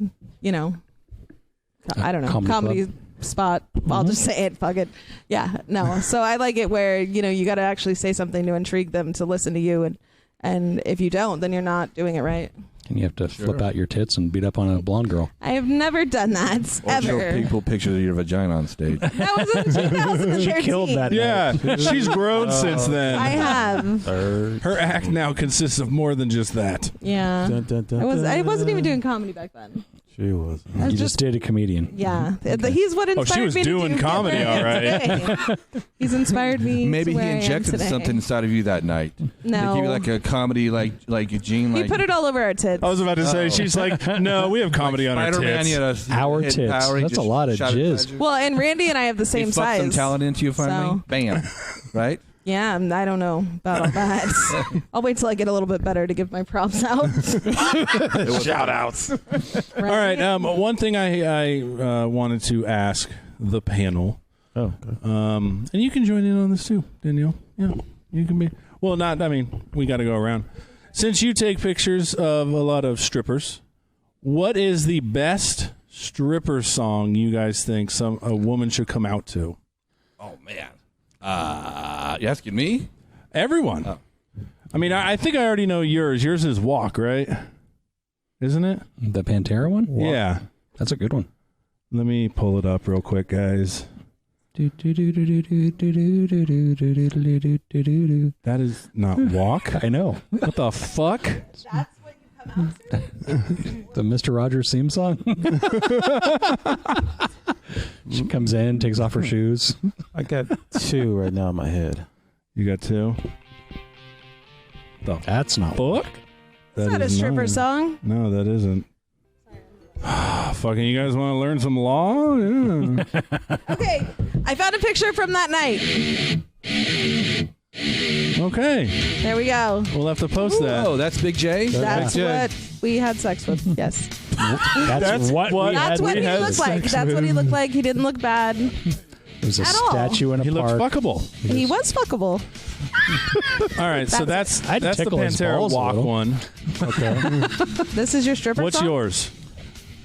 I don't know, comedy spot. I'll just say it. Fuck it. Yeah. No. So I like it where you got to actually say something to intrigue them to listen to you, and if you don't, then you're not doing it right. And you have to flip out your tits and beat up on a blonde girl. I have never done that Or show ever. people pictures of your vagina on stage. That was in 2013. She killed that. Yeah, she's grown since then. I have. Her act now consists of more than just that. Yeah. Dun, dun, dun, I wasn't even dun. doing comedy back then. She was. I was You just did a comedian. Yeah, he's what inspired she was me to doing do comedy, get where I am today. He's inspired me. Maybe to he where I am injected today. something inside of you that night. No, They give you like a comedy, like a gene. he Like put it all over our tits. I was about to say, she's like, no, we have comedy on our Spider-Man, tits. you had Our hit tits. power, he That's a just lot of shot it jizz. inside you. Well, and Randy and I have the same He fucked some size. talent into you finally. So- Bam. Right? Yeah, I don't know about all that. I'll wait till I get a little bit better to give my props out. Shout outs. Right? All right. One thing I wanted to ask the panel, Oh, okay. and you can join in on this too, Danielle. Yeah, you can be. Well, not. I mean, we got to go around. Since you take pictures of a lot of strippers, what is the best stripper song you guys think a woman should come out to? Oh man. You asking me? Everyone. Oh. I mean, I think I already know yours. Yours is Walk, right? Isn't it? The Pantera one? Yeah. That's a good one. Let me pull it up real quick, guys. That is not walk. I know. What the fuck? That's what you come out to? The Mr. Rogers theme song. She comes in, takes off her shoes. I got 2 right now in my head. You got 2? The That's not fuck? That's not a stripper song. No, that isn't. Fucking, you guys want to learn some law? Yeah. Okay, I found a picture from that night. Okay. There we go. We'll have to post that. Oh, that's Big J? That's what we had sex with. Yes. That's what That's what he had looked like. sex That's what he looked like. He didn't look bad. It was a At all. statue in a He park. looked fuckable. He was fuckable. All right, so that's I'd the tickle his Pantera balls a walk little. one. Okay. This is your stripper What's song? yours?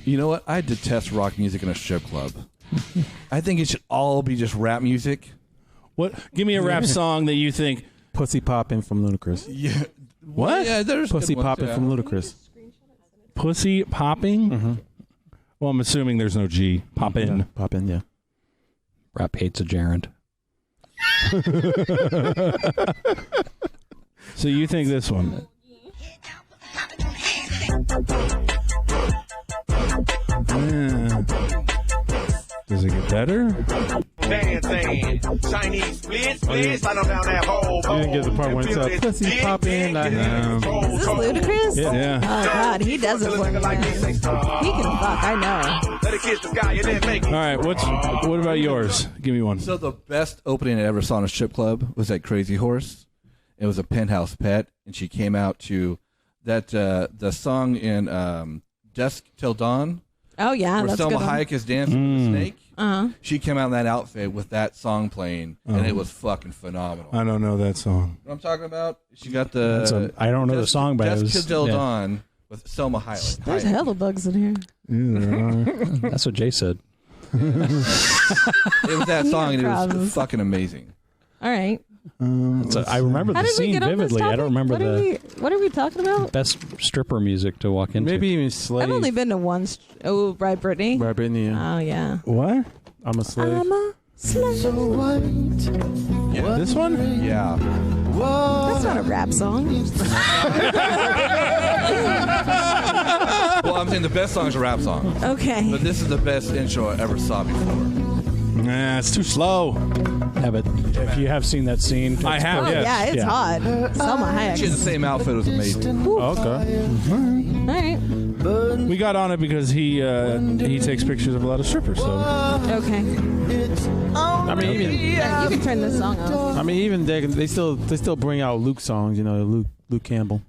You know what? I detest rock music in a strip club. I think it should all be just rap music. What? Give me a rap song that you think. Pussy Poppin' from Ludacris. Yeah. What? Yeah, there's Pussy good ones, Poppin' yeah. from Ludacris. Pussy popping? Mm-hmm. Well, I'm assuming there's no G. Pop in. Yeah, Poppin', yeah. Rap hates a gerund. So you think this one? Yeah. Does it get better? Chinese split, I know down that hole. You didn't get the part when it's pussy poppin'. Is this Ludacris? Yeah. Oh, God. He does it for me, man. He can fuck. I know. All right. What about yours? Give me one. So the best opening I ever saw in a strip club was at Crazy Horse. It was a Penthouse Pet, and she came out to that the song in Dusk Till Dawn. Oh, yeah. Where That's Selma good one. Hayek is dancing with the snake. Uh-huh. She came out in that outfit with that song playing, and it was fucking phenomenal. I don't know that song. What I'm talking about? She got the. I don't know the song, but it was Dusk Till Dawn with Selma Hayek. There's hella bugs in here. Yeah, there are. That's what Jay said. It was that song, and it was Problems. fucking amazing. All right. I remember How the did we scene get on this vividly. I topic? don't remember What are we talking about? best stripper music to walk into. Maybe even slave. I've only been to one. Oh, right, Brittany. Right, Brittany, yeah. Oh, yeah. What? I'm a slave. I'm a slave. This one? Yeah. That's not a rap song. Well, I'm saying the best song is a rap song, Okay. but this is the best intro I ever saw before. Nah, it's too slow. Yeah, but if you have seen that scene, I have. Oh, Yes. yeah, it's hot. Selma She had the Hayek. same outfit. It was amazing. Okay. All right. We got on it because he takes pictures of a lot of strippers. So Okay. I mean, even Yeah, you can turn this song off. they still bring out Luke songs. You know, Luke Campbell,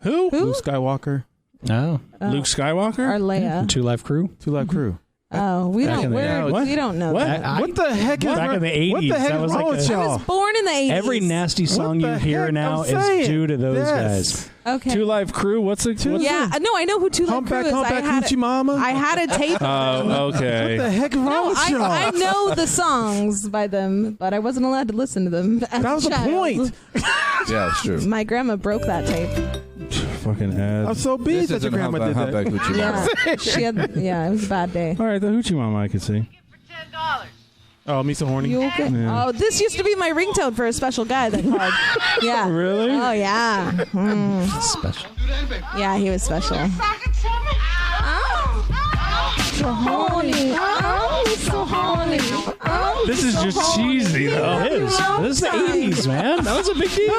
who? Who? Luke Skywalker, oh, Luke Skywalker? Or Leia. Two Live Crew. Two Live Crew. Oh, we Back don't. in the- what? We don't know What? that. What the heck is Back in the What 80s, the heck that is was wrong like with a- I y'all? was born in the 80s. Every nasty song you the hear heck? now I'm is saying. due to those Yes. guys. Okay. Two Live Crew? What's it? Yeah, no, I know who Two Live Crew is. Humpback Hoochie Mama. I had a tape. Oh, okay. What the heck is wrong No, with y'all? I know the songs by them, but I wasn't allowed to listen to them. As That was a the child. point. Yeah, it's true. My grandma broke that tape. Fucking ad. I'm so This busy that isn't your grandma did that. Humpback Hoochie Mama. Yeah, she had. Yeah, it was a bad day. All right, the Hoochie Mama I can see. Oh, me so horny. You okay? Yeah. Oh, this used to be my ringtone for a special guy that called. Yeah. Really? Oh yeah. Special. Yeah, he was special. So horny. Oh, so horny. Oh, This is just cheesy, though. It is. This is the 80s, man. That was a big deal.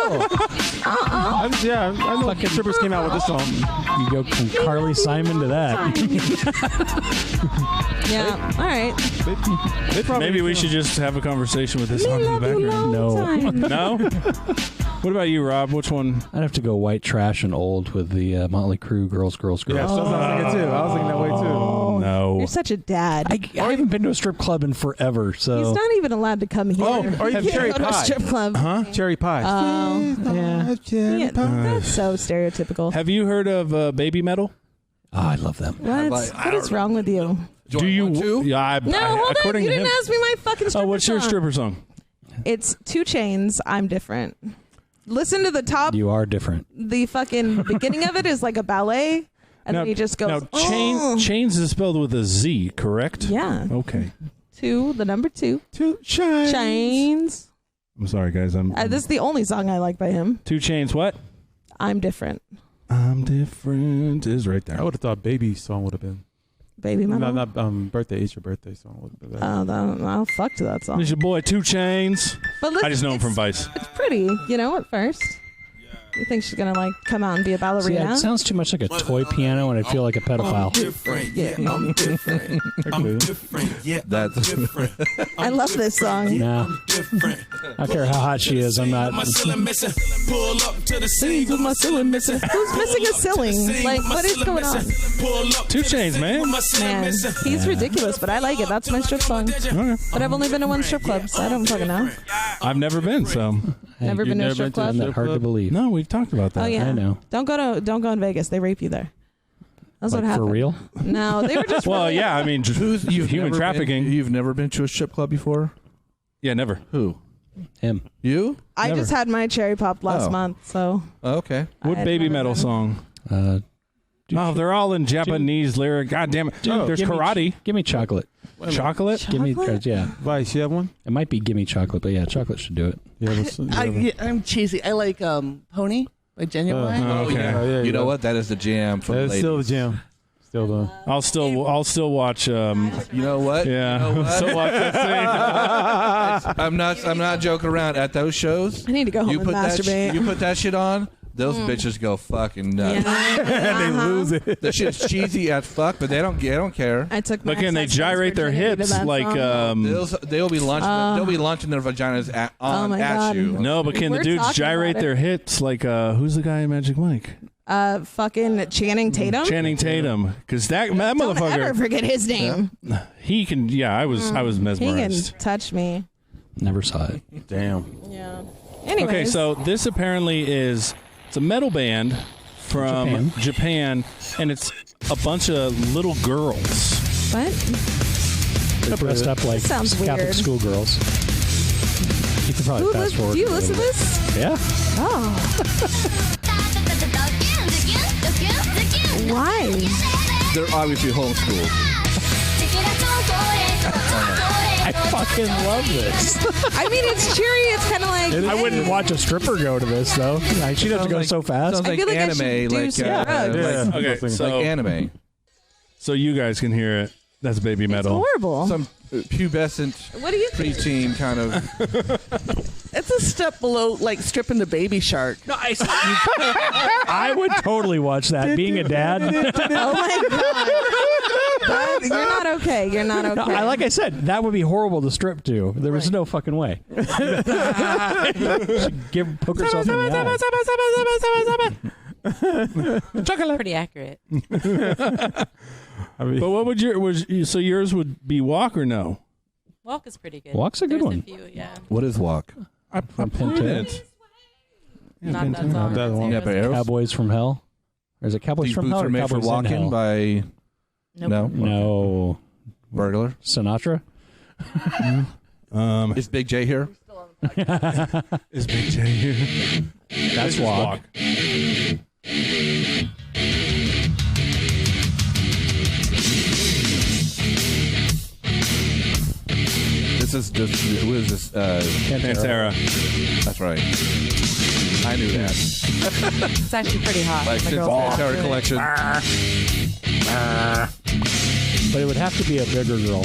I know strippers came out with this song. You go from Carly Simon to that. yeah. All right. They probably Maybe we should just have a conversation with this song in the background. No. No? What about you, Rob? Which one? I'd have to go white trash and old with the Motley Crue Girls, Girls, Girls. Yeah, that's what I was thinking too. I was thinking that way too. No. You're such a dad. I haven't been to a strip club in forever, so. He's not even allowed to come here. Oh, or you He can cherry can't go to a pie. strip club. Huh? Cherry pie. Oh. Yeah. Yeah, that's so stereotypical. Have you heard of Baby Metal? Oh, I love them. What? What is wrong with you? Do you? Yeah, No, hold on. according You to didn't him. ask me my fucking stripper Oh, what's your song. stripper song? It's 2 Chainz. I'm different. Listen to the top. You are different. The fucking beginning of it is like a ballet, and now, then he just goes. Now, "Oh." chains is spelled with a Z, correct? Yeah. Okay. 2, the number 2. 2 Chainz. Chainz. I'm sorry, guys. This is the only song I like by him. 2 Chainz. What? I'm Different. I'm different is right there. I would have thought Baby's song would have been. Baby Metal? Not birthday. It's your birthday song. Would have been I'll fuck to that song. This is your boy 2 Chainz. But I just know him from Vice. It's pretty, at first. You think she's going to, come out and be a ballerina? Yeah, it sounds too much like a toy piano, and I feel like a pedophile. I'm different. I'm different. Yeah, That's different. I love this song. Nah. I don't care how hot she is. I'm not. My ceiling missing. Pull up to the scene with my ceiling missing. Who's missing a ceiling? Like, what is going on? 2 Chainz, man. Man, he's ridiculous, but I like it. That's my strip song. Okay. But I've only been to one strip club, so I don't fucking know. I've never been, so. Never been to a strip club? Isn't that hard to believe? No, we've talked about that. Oh yeah, I know. Don't go in Vegas. They rape you there. That's Like, what happened. for real? No, they were just. Well, really, yeah, I mean, just human trafficking. You've never been to a strip club before? Yeah, never. Who? Him. You? I just had my cherry pop last month, so. Oh, okay. I What had Baby never Metal been. song? Oh, They're all in Japanese lyric. God damn it. There's karate. Give me chocolate. Chocolate? Give me, yeah. Vice, you have one? It might be Gimme Chocolate, but yeah, chocolate should do it. I'm cheesy. I like Pony by Genuine. Okay. Yeah, You know what? That is the jam for the That's ladies. still the jam. Still the. I'll still watch. You know what? Yeah. You know what? Still watch that scene. I'm not joking around. At those shows, I need to go home and masturbate. You put that shit on, those bitches go fucking nuts. They lose it. That shit's cheesy as fuck, but they don't care. I took my Look, and they sex gyrate their virginity to hips that like. song. They'll be launching their vaginas at my God. you. No, but can the We're dudes talking gyrate about it. their hips like who's the guy in Magic Mike? Fucking Channing Tatum. Channing Tatum, because that Don't ever motherfucker, forget his name. he can. Yeah, I was He can mesmerized. touch me. Never saw it. Damn. Yeah. Anyways. Okay, so this apparently it's a metal band from Japan, and it's a bunch of little girls. What? They're dressed up like Sounds Catholic weird. schoolgirls. You could probably fast forward. Do you listen to this? Yeah. Oh. Why? They're obviously homeschooled. I fucking love this. I mean, it's cheery. It's kind of like. I wouldn't watch a stripper go to this, though. She'd have to go so fast. Sounds I like feel like I anime, should do like some drugs. Okay, so like anime. so you guys can hear it. That's Baby It's Metal. horrible. Some pubescent What do you think? preteen kind of. It's a step below, like stripping the baby shark. No, I would totally watch that. Being a dad. Oh my god. You're not okay. You're not okay. No, like I said, that would be horrible to strip to. There was no fucking way. She'd poke herself in the eye. Pretty accurate. I mean, But what would yours would be walk or no? Walk is pretty good. Walk's a good There's one. A few, yeah. What is walk? I played it. Not that song. that one. Yeah, but Arrows? Cowboys from Hell. Or is it Cowboys These from boots Hell are or made for Cowboys in walking Hell? by Nope. No. Burglar. Sinatra? Is Big J here? Is Big J here? That's walk. Who is this? Pantera. That's right. I knew that. It's actually pretty hot. Like My since girl's Pantera collection. But it would have to be a bigger girl.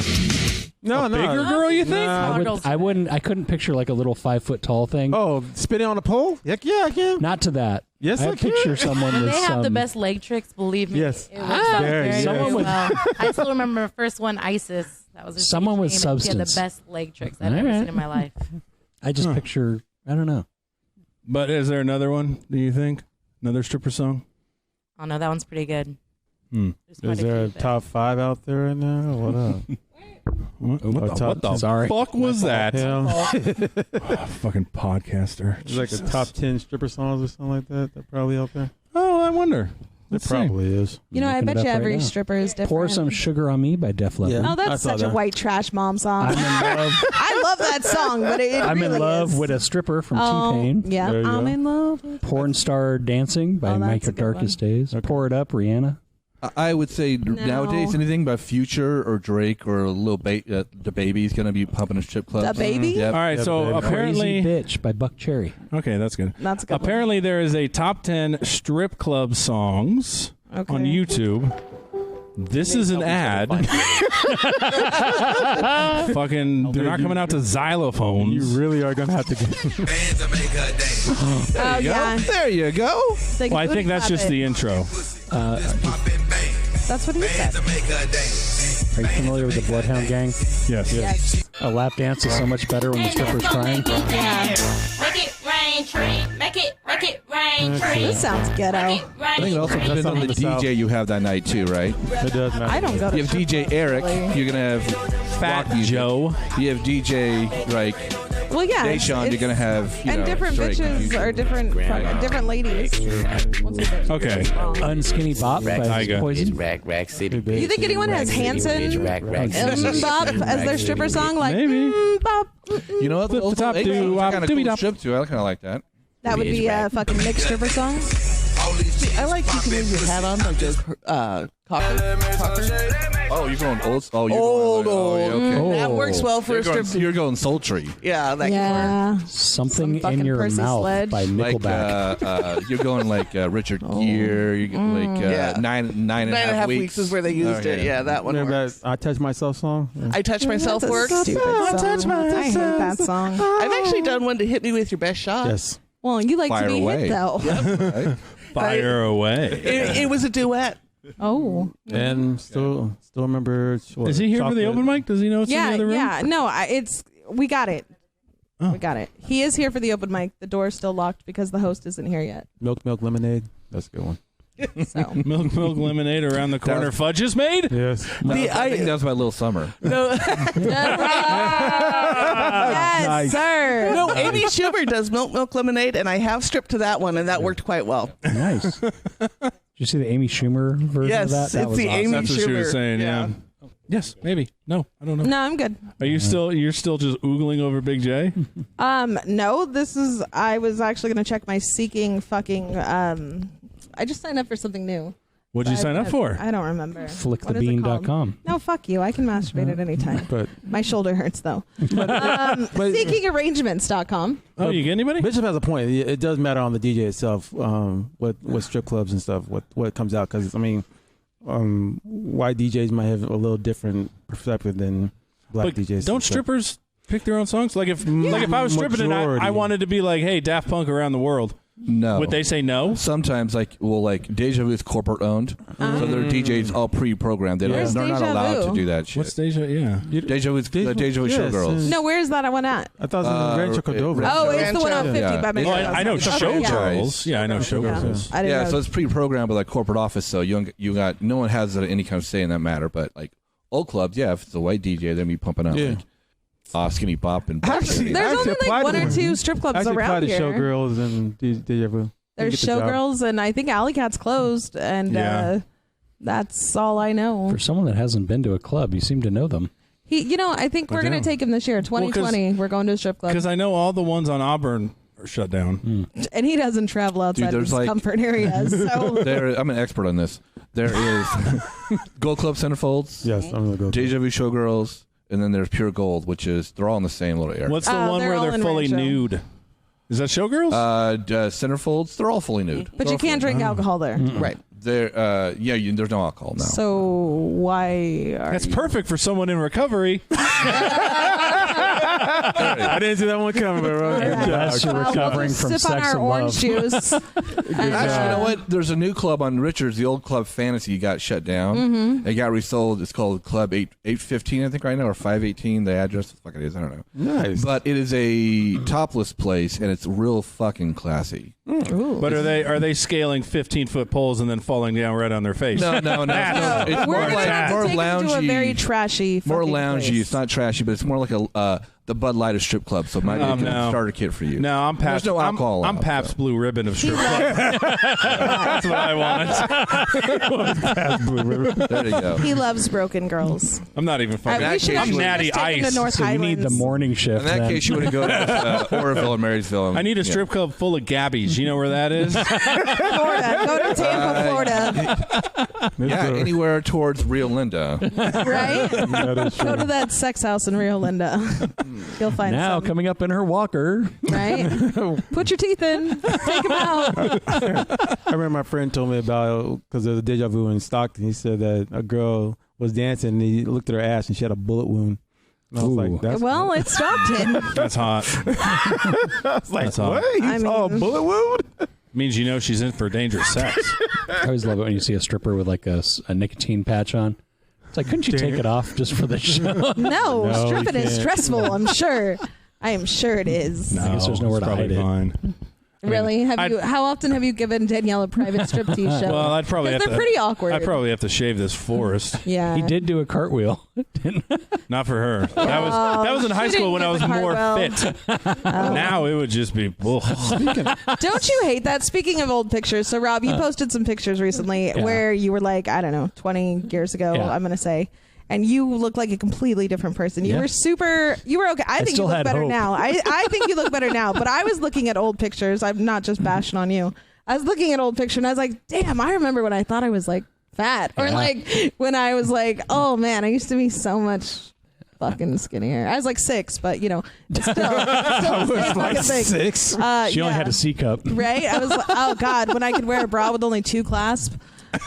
No, no. Bigger girl, you think? I couldn't picture like a little 5 foot tall thing. Oh, spinning on a pole? Heck yeah, I can. Not to that. Yes, I can. picture someone And with they have the some- best leg tricks, believe me. Yes. It works out Very, very, yes. very well. I still remember the first one, Isis. That was her Someone with stage name, and She substance. had the best leg tricks I've All ever right. seen in my life. I just picture, I don't know. But is there another one, do you think? Another stripper song? Oh, no, that one's pretty good. There's quite Is there a few, but- top 5 out there right now? Or what up? What the Sorry. fuck was that? Yeah. Fucking podcaster. There's like a top 10 stripper songs or something like that. They're probably out there. Oh, I wonder. It probably is. You know, I Looking bet it you up right every now. stripper is different. Pour Some Sugar on Me by Def Leppard. Yeah. Oh, I that's saw such a that. white trash mom song. I'm in love. I love that song, but it I'm really in love is. with a stripper from Oh, T-Pain. yeah, There you I'm go. in love. With Porn Star Dancing by Oh, My that's a good Darkest one. Days. Pour It Up, Rihanna. I would say nowadays anything by Future or Drake or the Baby's going to be pumping a strip club. The Baby? Yep. All right, so apparently... Crazy Bitch by Buck Cherry. Okay, that's good. That's a good Apparently there is a top 10 strip club songs on YouTube. This is an ad. Fucking, they're not coming out to xylophones. You really are going to have to get... Oh, yeah. There you go. Well, I think that's just the intro. That's what he said. Are you familiar with the Bloodhound Gang? Yes. A lap dance is so much better when the stripper's crying. Yeah. Make it rain, tree. Make it rain, tree. This sounds ghetto. I think it also depends on the DJ you have that night too, right? It does matter. I don't go to You have DJ Eric. You're gonna have Fat rock music. Joe. You have DJ like Well, yeah. Deshaun. You're gonna have and different Drake and bitches Future. are different ladies. Okay. Unskinny Bop by Tyga. Poison. Rack City. You think anyone has Hanson Bop as their stripper song? Like, Maybe. Bop. You know what? Flip the top, Kind do, of doobie cool dop. strip too. I kind of like that. That would be a fucking mixed stripper song. I like you can leave your hat on like those cocker. Oh, you're going old. Oh, you're Old. going, oh, yeah, okay. That works well for You're a going, strip. you're going sultry. Yeah, that Yeah. Something Some fucking in Your Percy Mouth Sledge. by Like Nickelback. you're going like Richard Gere. You get like Yeah. nine and a half 9.5 weeks. weeks is where they used it. Yeah, that one works. I Touch Myself song. I Touch Myself That's a works. stupid song. I hate that song. I've actually done one to Hit Me With Your Best Shot. Yes. Well, you like Fire to be away. hit, though. Right? Fire away. It was a duet. Oh. And still remember. What, Is he here for the Chocolate. open mic? Does he know it's in Yeah, the other room? yeah. No, we got it. Oh. We got it. He is here for the open mic. The door's still locked because the host isn't here yet. Milk Lemonade. That's a good one. So Milk lemonade around the corner. Fudge is made? Yes. I think that was my little summer. No, yes, Nice. sir. no. Amy Schumer does Milk Lemonade, and I have stripped to that one, and that worked quite well. Nice. Did you see the Amy Schumer version Yes, of that? That it's was the awesome. Amy That's what she was Schumer. saying, yeah. Yes, maybe. No, I don't know. No, I'm good. Are you you're still just oogling over Big J? No, I was actually going to check my Seeking fucking, I just signed up for something new. What'd you sign up for? I don't remember. What is it called? Flickthebean.com. No, fuck you. I can masturbate at any time. But My shoulder hurts, though. Seekingarrangements.com. Oh, you get anybody? Bishop has a point. It does matter on the DJ itself, what strip clubs and stuff, what comes out. Because, I mean, white DJs might have a little different perspective than black But DJs. don't strippers pick their own songs? Like if I was stripping and I Majority. wanted to be like, hey, Daft Punk Around the World, No. would they say no? Sometimes, Deja Vu is corporate owned, so their DJs all pre-programmed. They're Where's not Deja allowed Vu? to do that shit. What's Deja? Yeah. Deja Vu is the Deja Vu Yes, Showgirls. No, where is that one at? I thought it was in Rancho Cordova. Oh, it's the one on 50 Yeah. by Oh, McDonald's. I know Okay, Showgirls. Yeah, I know Showgirls. I didn't Yeah, know. so it's pre-programmed with corporate office, so you got no one has any kind of say in that matter. But old clubs, yeah, if it's a white DJ, they're gonna be pumping out Skinny Bop and Actually, There's only applied one to or two strip clubs actually applied around to here. Showgirls and Deja Vu. There's Didn't get the job. Showgirls, and I think Alley Cat's closed, and Yeah. that's all I know. For someone that hasn't been to a club, you seem to know them. I think we're going to take him this year, 2020. We're going to a strip club. Because I know all the ones on Auburn are shut down. And he doesn't travel outside there's his comfort areas. So I'm an expert on this. There is Gold Club Centerfolds, Yes, I'm gonna go. Deja Vu Showgirls, and then there's Pure Gold, which is they're all in the same little area. What's the one they're where all they're in fully Rancho. nude? Is that Showgirls? Centerfolds, they're all fully nude. but you can't drink alcohol there. Right. They're there's no alcohol now. So why are That's you? perfect for someone in recovery. I didn't see that one coming, bro. Unless you're recovering We'll from just sip on sex our and orange love. juice. Actually, you know what? There's a new club on Richards. The old Club Fantasy got shut down. Mm-hmm. It got resold. It's called Club 815, I think, right now, or 518. The address, what the fuck it is, I don't know. Nice. But it is a topless place, and it's real fucking classy. But are they scaling 15-foot poles and then falling down right on their face? No. It's We're more going to like have more to take him to a loungy. very trashy More fucking loungy. place. It's not trashy, but it's more like the Bud Light of strip club, so it might be a good starter kit for you. No, I'm Pabst. There's no alcohol. I'm Pabst Blue Ribbon of strip club. That's what I want. Pabst Blue Ribbon. There you go. He loves broken girls. I'm not even fucking. We should I'm actually Natty just take him Ice. to North So you need the Highlands. morning shift. In that then. case, you wouldn't go to Oroville or Marysville. I need a strip club full of gabbies. You know where that is? Florida. Go to Tampa, Florida. Yeah, anywhere towards Rio Linda. Right? Go to that sex house in Rio Linda. You'll find now some. coming up in her walker. Right? Put your teeth in. Take them out. I remember my friend told me about, because there's a deja vu in Stockton. He said that a girl was dancing and he looked at her ass and she had a bullet wound. And I was like, that's Well, it's Stockton. That's hot. I was like, That's hot. what? He saw a bullet wound? Means you know she's in for dangerous sex. I always love it when you see a stripper with like a nicotine patch on. It's like, couldn't you take it off just for the show? No, No, stripping you is can't. stressful, I'm sure. I am sure it is. I guess there's nowhere it's to probably hide it. fine. Really? How often have you given Danielle a private striptease show? Well, I'd probably have Because to. they're pretty awkward. I'd probably have to shave this forest. Yeah. He did do a cartwheel. Not for her. That was in high she school when I didn't was get the more cartwheel. fit. Now it would just be. Don't you hate that? Speaking of old pictures, so Rob, you posted some pictures recently where you were like, I don't know, 20 years ago, I'm going to say. And you look like a completely different person. You were okay. I think you still look had better hope. now. I think you look better now. But I was looking at old pictures. I'm not just bashing on you. I was looking at old pictures and I was like, damn, I remember when I thought I was like fat. Or like when I was like, oh man, I used to be so much fucking skinnier. I was like 6, but you know, it's still the same fucking thing. 6. She only had a C cup. Right? I was like, oh God, when I could wear a bra with only 2 clasps.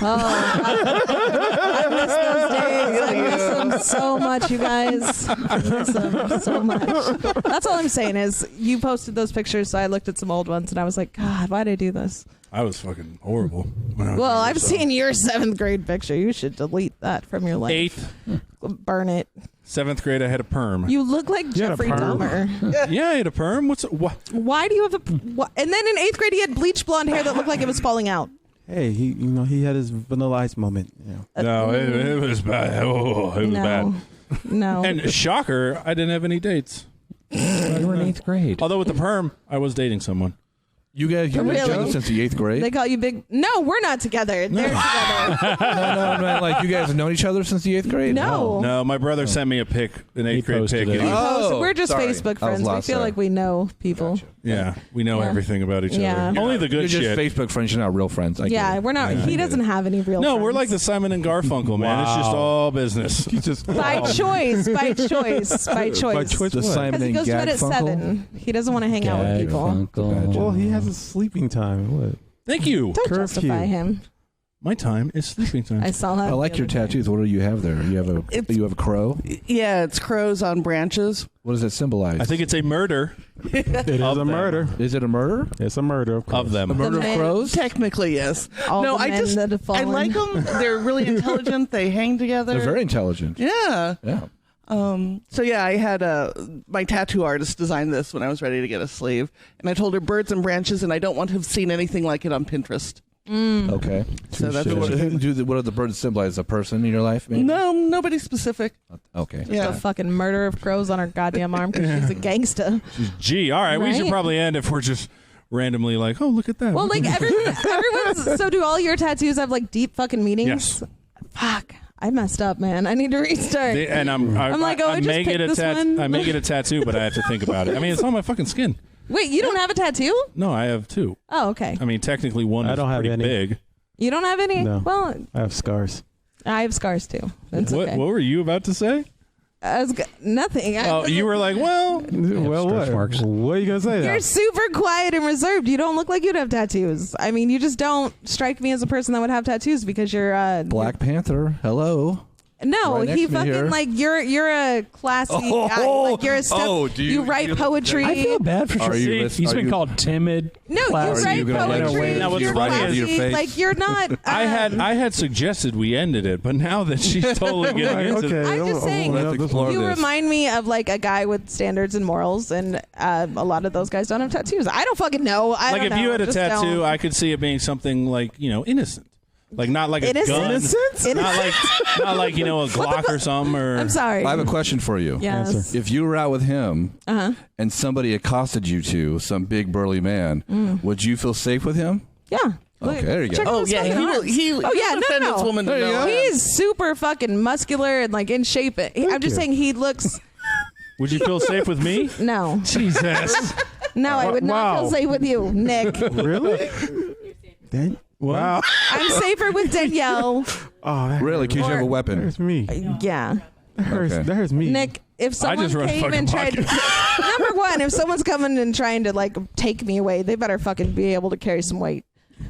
Oh, I miss those days. I miss them so much, you guys. I miss them so much. That's all I'm saying is you posted those pictures, so I looked at some old ones and I was like, God, why did I do this? I was fucking horrible. When I was Well, younger, I've so. seen your 7th grade picture. You should delete that from your life. 8th, Burn it. 7th grade. I had a perm. You look like had a Jeffrey perm? Dahmer. Yeah, I had a perm. What? Why do you have a? And then in 8th grade, he had bleach blonde hair that looked like it was falling out. Hey, he had his Vanilla Ice moment. You know. No, it was bad. Oh, it was bad. No. And shocker, I didn't have any dates. You were in 8th grade. Although with the perm, I was dating someone. You guys have been Really? together since the 8th grade? They call you big. No, we're not together. They're together. no, like you guys have known each other since the 8th grade? No. No, my brother sent me a pic, an 8th grade posted pic. it. and he- Oh, We're just sorry. Facebook I was friends. We lost feel there. like we know people. Yeah, we know Yeah. everything about each Yeah. other. Only the good You're just shit. Facebook friends. You're not real friends. I get Yeah, it. we're not. Yeah, I He get doesn't it. have any real. No, friends. we're like the Simon and Garfunkel, man. It's just all business. He just by choice, by choice, by choice. By choice. The what? Simon Because he and goes to bed at Garfunkel? 7. He doesn't want to hang out with people. Well, he has a sleeping time. What? Thank you. Don't Curfew. justify him. My time is sleeping time. I saw that. I like the your other day. tattoos. What do you have there? You have a crow. Yeah, it's crows on branches. What does it symbolize? I think it's a murder It is Of a them. murder. Is it a murder? It's a murder of course. of them. Murder of men- crows? Technically, yes. All no, the I men just that have I fallen. like them. They're really intelligent. They hang together. They're very intelligent. Yeah. Yeah. So yeah, I had my tattoo artist design this when I was ready to get a sleeve, and I told her birds and branches, and I don't want to have seen anything like it on Pinterest. Okay. So that's What what do the birds symbolize? A person in your life? Maybe? No, nobody specific. Okay. The Yeah. fucking murder of crows on her goddamn arm because she's a gangsta. Gee, all right. We should Right? probably end if we're just randomly like, oh, look at that. Well, like everyone's. So do all your tattoos have like deep fucking meanings? Yes. Fuck. I messed up, man. I need to restart. And I'm like, oh, I just may get picked a this one. I may get a tattoo, but I have to think about it. I mean, it's on my fucking skin. Wait, you don't have a tattoo? No, I have 2. Oh, okay. I mean, technically one I is don't have pretty any. big. You don't have any? No. Well, I have scars. I have scars too. That's What, okay. what were you about to say? Nothing. Oh, you were like, well, Well, stretch what? marks. What are you gonna say? You're now? super quiet and reserved. You don't look like you'd have tattoos. I mean, you just don't strike me as a person that would have tattoos because you're Black Panther. Hello. No, Right next he to me here. fucking like you're a classy guy. Like you're a step. Oh, do you- write you- poetry. I feel bad for Are you Tracy. lis- He's are been you- called timid. No, you classy. write you gonna let her poetry. win? Now, what's You're funny is- Your classy. face. Like you're not. I had suggested we ended it, but now that she's totally getting into okay. I'm just saying, Let's explore you this. remind me of like a guy with standards and morals, and a lot of those guys don't have tattoos. I don't fucking know. I like don't if you know. had a Just tattoo, don't. I could see it being something like innocent. Like not like a Innocent? gun. Innocent? Not like a Glock or something. Or I'm sorry. I have a question for you. Yes. If you were out with him and somebody accosted you to some big burly man, would you feel safe with him? Yeah. Okay, there you go. Check Oh out yeah, his fucking arms. defend this woman to no end. He's super fucking muscular and like in shape. I'm just saying he looks. would you feel safe with me? No. Jesus. No, I would not feel safe with you, Nick. Really? Wow. I'm safer with Danielle. Oh, Really? Because you have a weapon. There's me. Yeah. There's me. Nick, if someone just run a came fucking and tried number one, if someone's coming and trying to like take me away, they better fucking be able to carry some weight.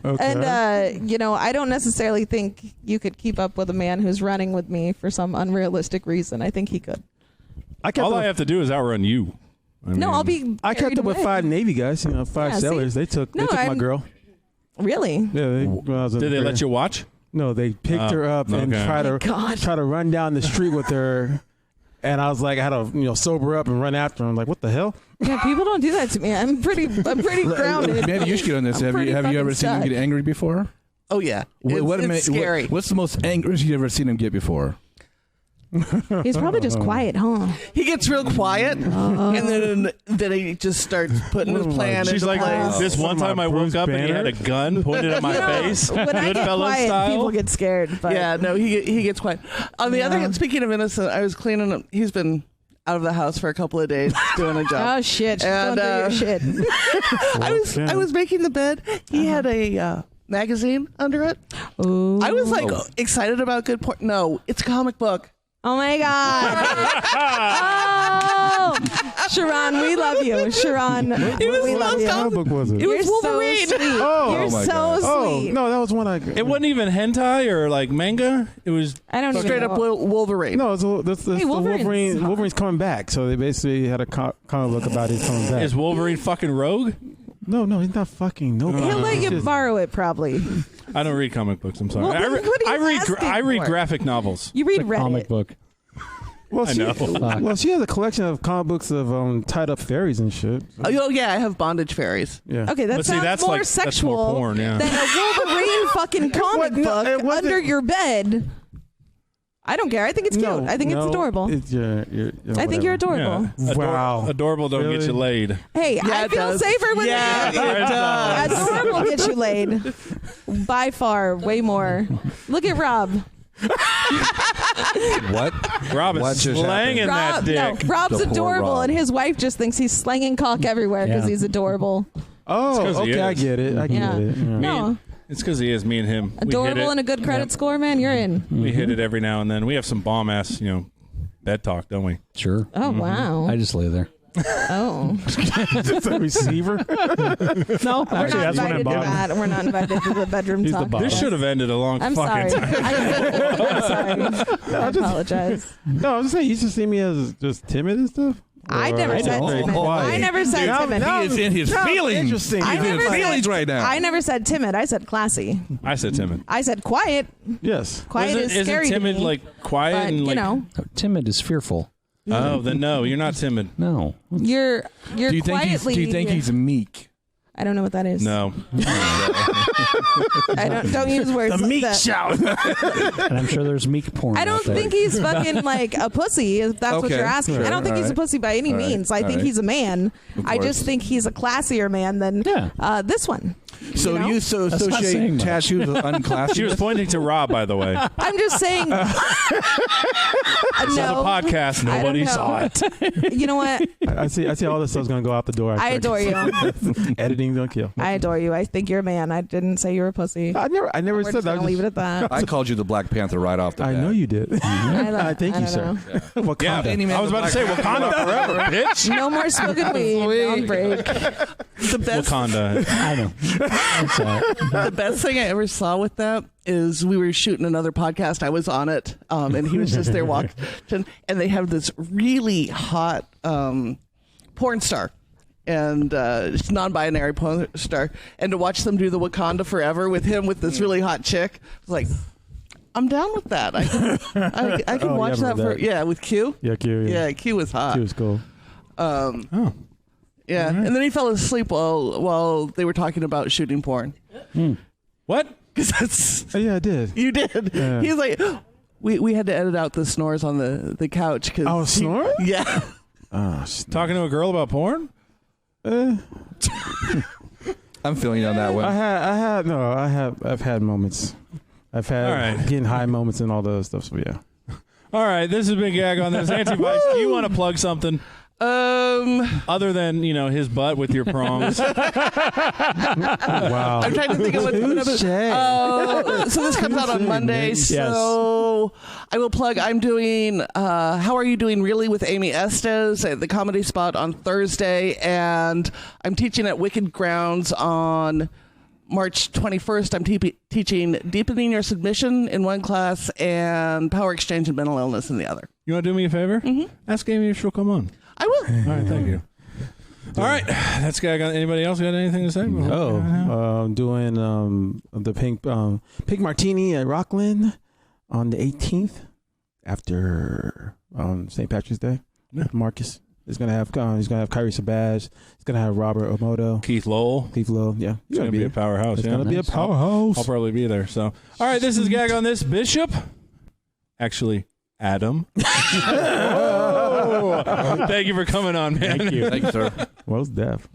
Okay. And I don't necessarily think you could keep up with a man who's running with me for some unrealistic reason. I think he could. All I have to do is outrun you. I'll be. I kept carried up with away. 5 Navy guys. 5 Yeah, sailors. see? They took No, my I'm- girl. Really? Yeah. Did they let you watch? No, they picked her up and okay. try to run down the street with her. And I was like, I had to sober up and run after her. I'm like, what the hell? Yeah, people don't do that to me. I'm pretty grounded. Maybe you should get on this. Have you ever seen him get angry before? Oh yeah, it's scary. What's the most angriest you've ever seen him get before? He's probably just quiet, huh? He gets real quiet, and then he just starts putting his plan She's into like, place. this one time I woke up and he had a gun pointed at my face. When I get Goodfellas quiet, style. people get scared. But Yeah, no, he gets quiet. On the other hand, speaking of innocent, I was cleaning up. He's been out of the house for a couple of days doing a job. Oh shit! She's And, going through your shit. I was making the bed. He had a magazine under it. Ooh. I was like excited about good porn. No, it's a comic book. Oh my god! Oh, CharRon, we love you, CharRon. We love you. What book was it? It was You're Wolverine. so sweet. Oh. You're Oh my so God. sweet. No, that was one I. It wasn't even hentai or like manga. It was I don't Straight even up know. Wolverine. No, that's the Wolverine's Wolverine. hot. Wolverine's coming back. So they basically had a comic book about his coming back. is Wolverine fucking rogue? No, he's not fucking nobody. He'll let He's you just- borrow it probably. I don't read comic books. I'm sorry. Well, then what are you asking I read for? graphic novels. You read It's a comic Reddit. book. Well, I she, know. well, she has a collection of comic books of tied up fairies and shit. Oh yeah, I have bondage fairies. Yeah. Okay, that But see, sounds that's more like- that's more sexual porn, yeah. than a Wolverine fucking comic wasn't- book it wasn't- under your bed. I don't care. I think it's cute. I think it's adorable. I think you're adorable. Yeah. Wow. Adorable don't get Really? you laid. Hey, Yeah, I it feel does. safer with Yeah, it does. Adorable gets you laid. By far, way more. Look at Rob. What? Rob is What just slanging that dick. No, Rob's The poor adorable, Rob. and his wife just thinks he's slanging cock everywhere because Yeah. he's adorable. Oh, 'cause he okay, I is. get it. I Yeah. get it. Yeah. No, It's because he is. Me and him. adorable and a good credit score, man. You're in. We hit it every now and then. We have some bomb ass, bed talk, don't we? Sure. Oh wow. I just lay there. Oh, It's a receiver. No, we're actually, not that's when I invited to bought it. that. We're not invited to the bedroom He's the talk. boss. This should have ended a long I'm fucking sorry. time. I'm sorry. I apologize. No, I was just saying, you just see me as just timid and stuff. I never Or- said Very timid. quiet. I never said timid. He is in his feelings. Interesting. I He's in never his said- feelings right now. I never said timid. I said classy. I said timid. I said quiet. Yes. Quiet is Isn't scary timid to me. like quiet but, and like? No, Timid is fearful. Oh, then no, you're not timid. No. you're do you think quietly. do you think he's meek? I don't know what that is. No. I don't use words. The like meat that. shout. And I'm sure there's meek porn. I don't out there. think he's fucking like a pussy, if that's what Okay, you're asking. sure, I don't think he's a alright. pussy by any Alright, means. I think alright. he's a man. I course. just think he's a classier man than this one. So You know? you That's not associate saying much. tattoos with unclassy? She was pointing to Rob, by the way. I'm just saying. Saw the No, podcast. I don't Nobody know. saw it. You know what? I see all this stuff's gonna go out the door. I adore you. Editing don't kill. I adore you. I think you're a man. I didn't say you're a pussy. I never We're said just that. gonna leave it at that. I called you the Black Panther right off the bat. I know you did. I thank you, don't sir. know. Wakanda. I was about to say Wakanda forever, bitch. No more smoking weed on break. The best, Wakanda. I know. I'm sorry. the best thing I ever saw with that is we were shooting another podcast. I was on it, and he was just there watching. And they have this really hot porn star. And it's non-binary porn star, and to watch them do the Wakanda Forever with him with this really hot chick, I was like, I'm down with that. I can Oh, watch yeah, that for that. with Q. Yeah, Q. Yeah, Q was hot. Q was cool. Yeah, and then he fell asleep while they were talking about shooting porn. What? 'Cause that's Oh, yeah, I did. you did. Yeah. He's like, we had to edit out the snores on the couch because I was snoring? Yeah. Oh, Talking to a girl about porn? I'm feeling you on that one. I've had moments. I've had All right. getting high moments and all the other stuff. So yeah. All right, this has been Gag on This. Auntie Vice, do you want to plug something other than his butt with your prongs? Wow. I'm trying to think of what's coming up. So this comes out on Monday. So I will plug. I'm doing How Are You Doing Really with Amy Estes at the Comedy Spot on Thursday, and I'm teaching at Wicked Grounds on March 21st. I'm teaching Deepening Your Submission in one class and Power Exchange and Mental Illness in the other. You want to do me a favor? Mm-hmm. Ask Amy if she'll come on. I will. All right, thank you. All right, that's Gag on. Anybody else got anything to say? I'm doing the pink martini at Rockland on the 18th after St. Patrick's Day. Yeah. Marcus is gonna have Kyrie Sabaj. He's gonna have Robert Omoto, Keith Lowell. Yeah, It's going to be a powerhouse. It's yeah. gonna be a powerhouse. I'll probably be there. So, all right, this is Gag on This. Bishop. Actually, Adam. Oh. Thank you for coming on, man. Thank you, sir. Well, it's deaf.